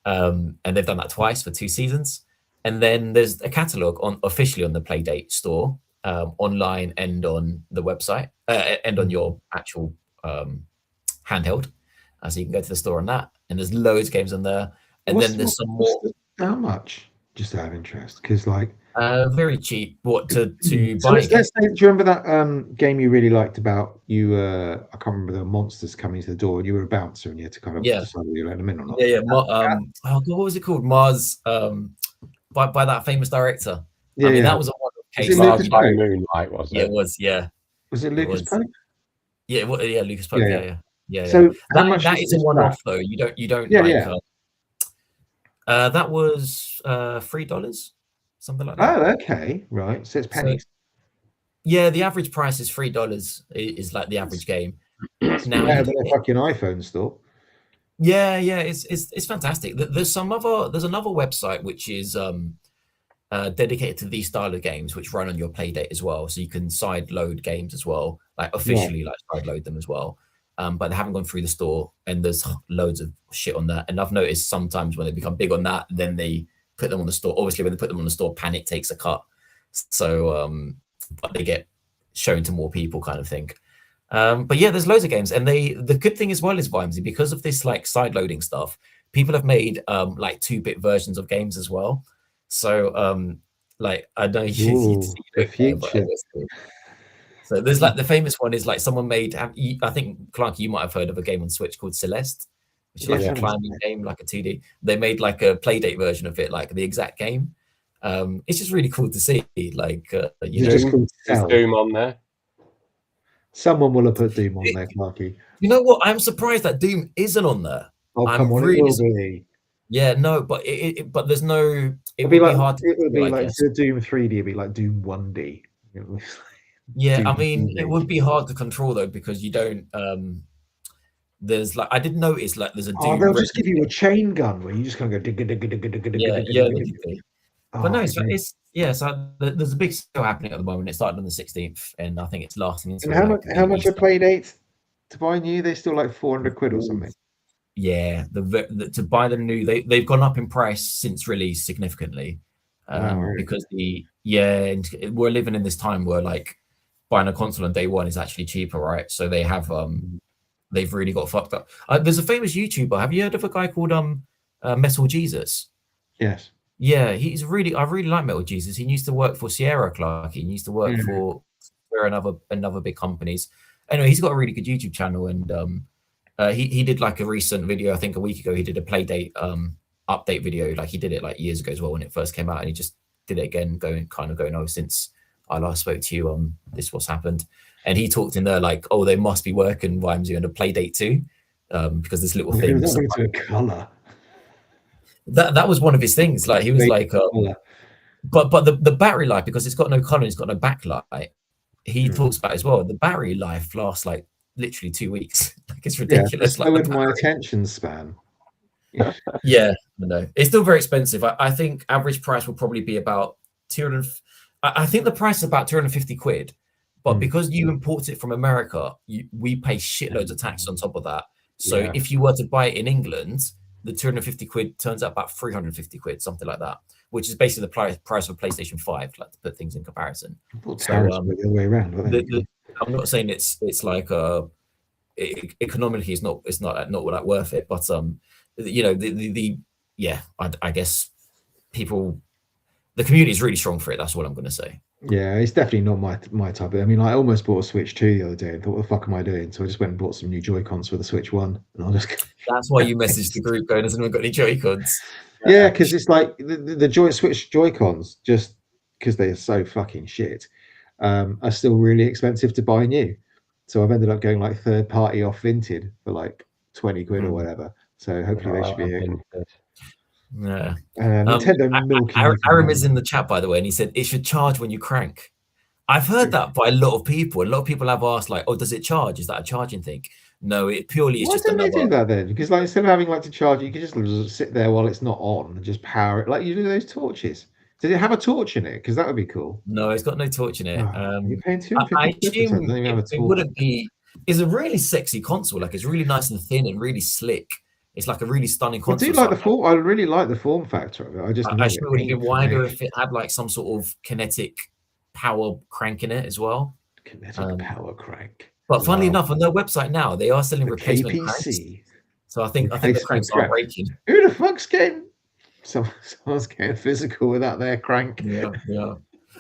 S3: And they've done that twice for 2 seasons. And then there's a catalog officially on the Playdate store, online and on the website, and on your actual handheld. So you can go to the store on that, and there's loads of games on there. And then there's some more.
S1: How much? Just out of interest, because like
S3: very cheap. What to
S1: so
S3: buy?
S1: Let's say, do you remember that game you really liked about you? I can't remember, the monsters coming to the door, and you were a bouncer, and you had to kind of decide whether you let them in or not.
S3: What was it called? Mars. By that famous director. That was a wonderful case.
S2: Moonlight, was it?
S3: Yeah, it was. Yeah.
S1: Was it Lucas Pope?
S3: Yeah, Lucas Pope. Yeah.
S1: So
S3: that is a one-off though. You don't. That was $3, something like that.
S1: Oh, okay, right. So it's pennies.
S3: So, yeah, the average price is $3. Is like the average game.
S1: Now than a fucking iPhone store.
S3: Yeah, it's fantastic. There's another website which is dedicated to these style of games, which run on your Playdate as well. So you can side load games as well, like officially like side load them as well. But they haven't gone through the store, and there's loads of shit on that. And I've noticed sometimes when they become big on that, then they put them on the store. Obviously, when they put them on the store, panic takes a cut. So, but they get shown to more people, kind of thing. But yeah, there's loads of games, and the good thing as well is Vimesy, because of this like side loading stuff, people have made like 2-bit versions of games as well. So like I know you see
S1: the future.
S3: So there's like the famous one is like someone made, I think Clark, you might have heard of a game on Switch called Celeste, which is like a climbing game, like a 2D. They made like a Playdate version of it, like the exact game. It's just really cool to see. Like
S2: is Doom on there?
S1: Someone will have put Doom on there, Clarky.
S3: You know what? I'm surprised that Doom isn't on there.
S1: Oh, come on, it will be.
S3: Yeah, no, but but there's no. It would be hard.
S1: It would be like Doom 3D. It'd be like Doom 1D.
S3: Yeah, I mean, it would be hard to control though, because you don't. There's like I did notice like there's a.
S1: Oh, they'll just give you a chain gun where you just kind of go
S3: dig. But no, it's so there's a big sale happening at the moment. It started on the 16th, and I think it's lasting until.
S1: And how much are Playdates to buy new? They're still like 400 quid or something.
S3: Yeah, to buy them new, they've gone up in price since release significantly, because we're living in this time where like buying a console on day one is actually cheaper, right? So they have they've really got fucked up. There's a famous YouTuber. Have you heard of a guy called Metal Jesus?
S1: Yes.
S3: Yeah, I really like Metal Jesus. He used to work for Sierra Clark. He used to work for another big companies. Anyway, he's got a really good YouTube channel, and he did like a recent video, I think a week ago. He did a Playdate update video. Like he did it like years ago as well when it first came out, and he just did it again, going, oh, since I last spoke to you, this what's happened. And he talked in there like, oh, they must be working YMZ on a Playdate too, because this little thing.
S1: To a color.
S3: That was one of his things. Like he was like, but the battery life, because it's got no color, it's got no backlight. He talks about as well. The battery life lasts like literally 2 weeks. Like it's ridiculous.
S1: Yeah, like my attention span.
S3: Yeah, no, it's still very expensive. I think average price will probably be about 200. I think the price is about 250 quid. But because you import it from America, we pay shitloads of tax on top of that. So if you were to buy it in England, the 250 quid turns out about 350 quid, something like that, which is basically the price of PlayStation 5, like to put things in comparison.
S1: So the other way around.
S3: I'm not saying it's like economically it's not that worth it, but you know, I guess people, the community is really strong for it. That's what I'm going to say.
S1: Yeah, it's definitely not my type of. I mean, I almost bought a Switch 2 the other day and thought, what the fuck am I doing? So I just went and bought some new Joy-Cons for the Switch 1, and I'll just.
S3: That's why you messaged the group going, "Has anyone got any Joy-Cons?"
S1: Yeah, because it's like the Switch Joy-Cons, just because they're so fucking shit, are still really expensive to buy new. So I've ended up going like third party off Vinted for like 20 quid or whatever. So hopefully they should be here.
S3: Yeah.
S1: Nintendo
S3: Aram is in the chat, by the way, and he said it should charge when you crank. I've heard that by a lot of people. A lot of people have asked, like, "Oh, does it charge? Is that a charging thing?" No, it purely is just another.
S1: Why don't they do that then? Because like instead of having like to charge, you can just sit there while it's not on and just power it, like you do those torches. Did it have a torch in it? Because that would be cool.
S3: No, it's got no torch in it.
S1: You're paying
S3: I assume it wouldn't be. It's a really sexy console. Like it's really nice and thin and really slick. It's like a really stunning console.
S1: I do like the form. I really like the form factor of it. I
S3: assume it would be wider if it had like some sort of kinetic power crank in it as well.
S1: Kinetic power crank.
S3: But funnily enough, on their website now, they are selling replacement cranks. So I think the cranks are breaking.
S1: Who the fuck's getting? Someone's getting physical without their crank.
S3: Yeah.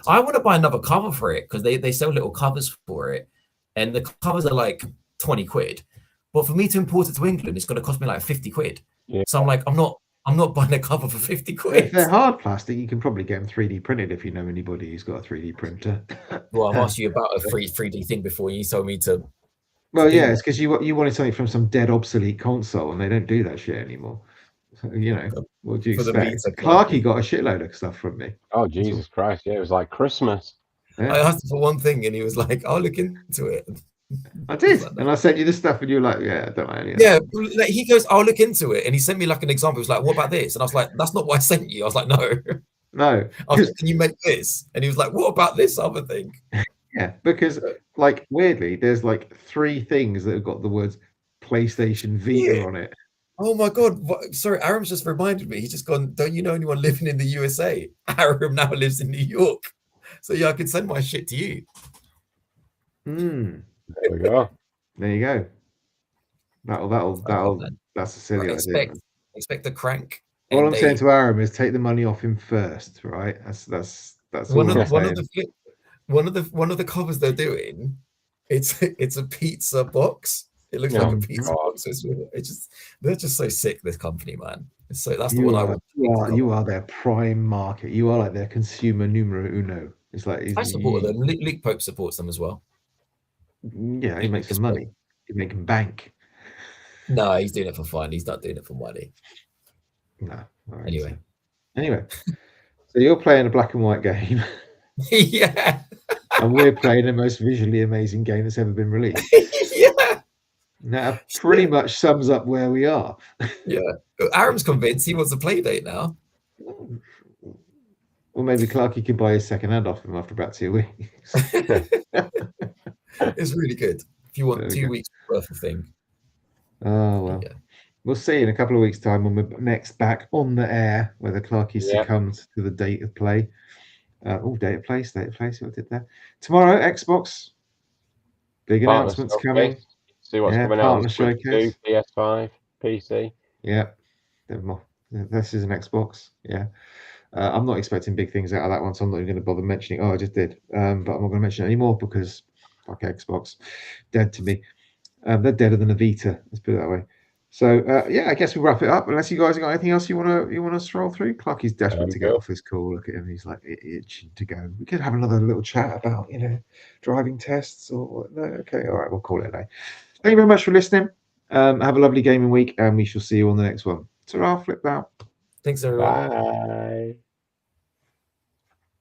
S3: I want to buy another cover for it because they sell little covers for it, and the covers are like 20 quid. But for me to import it to England, it's going to cost me like 50 quid. Yeah. So I'm like, I'm not buying a cover for 50 quid.
S1: If they're hard plastic, you can probably get them 3D printed if you know anybody who's got a 3D printer.
S3: Well, I've asked you about a 3D thing before. You told me to.
S1: Well, yeah, it's because you wanted something from some dead obsolete console, and they don't do that shit anymore. So, you know, what do you expect? Clarky got a shitload of stuff from me.
S2: Oh, Jesus Christ. Yeah, it was like Christmas.
S3: Yeah. I asked him for one thing, and he was like, I'll look into it.
S1: I did, and I sent you the stuff, and you were like, "Yeah, I don't know."
S3: Yeah, he goes, "I'll look into it," and he sent me like an example. He was like, "What about this?" And I was like, "That's not what I sent you." I was like, "No."
S1: I
S3: was like, "Can you make this?" And he was like, "What about this other thing?"
S1: Yeah, because like weirdly, there's like 3 things that have got the words PlayStation Vita on it.
S3: Oh my god! Sorry, Aram's just reminded me. He's just gone. Don't you know anyone living in the USA? Aram now lives in New York, so yeah, I can send my shit to you.
S2: There we go.
S1: There you go. That'll that's a silly idea.
S3: Expect the crank.
S1: All I'm saying to Aram is take the money off him first, right? That's
S3: one of the covers they're doing. It's a pizza box. It looks like a pizza box. They're just so sick. This company, man. So that's the one I want.
S1: You are their prime market. You are like their consumer numero uno. It's like
S3: I support them. Luke Pope supports them as well.
S1: Yeah, he makes some money. He's making bank.
S3: No, he's doing it for fun. He's not doing it for money.
S1: No. Right,
S3: anyway.
S1: So you're playing a black and white game.
S3: Yeah.
S1: And we're playing the most visually amazing game that's ever been released.
S3: Yeah.
S1: That pretty much sums up where we are.
S3: Yeah. Aram's convinced he wants a play date now.
S1: Well, maybe Clarky can buy his second hand off him after about 2 weeks.
S3: It's really good. If you want 2 weeks worth of thing.
S1: Oh, well. Yeah. We'll see in a couple of weeks' time when we're next back on the air, whether Clarky succumbs to the date of play. State of play, see what I did there. Tomorrow, Xbox Big
S2: Partner
S1: announcements
S2: stuff,
S1: coming.
S2: yes. See what's coming out
S1: partner
S2: on Switch 2,
S1: showcase.
S2: PS5, PC.
S1: Yeah, this is an Xbox. Yeah, I'm not expecting big things out of that one, so I'm not even going to bother mentioning. Oh, I just did, but I'm not going to mention it anymore because fuck Xbox, dead to me. They're deader than a Vita. Let's put it that way. So yeah, I guess we'll wrap it up. Unless you guys have got anything else you wanna stroll through. Clarky's desperate to get off his call. Look at him; he's like itching to go. We could have another little chat about driving tests or no. Okay, all right, we'll call it a day. Thank you very much for listening. Have a lovely gaming week, and we shall see you on the next one. Ta-ra, flip out.
S3: Thanks, everyone.
S2: Bye.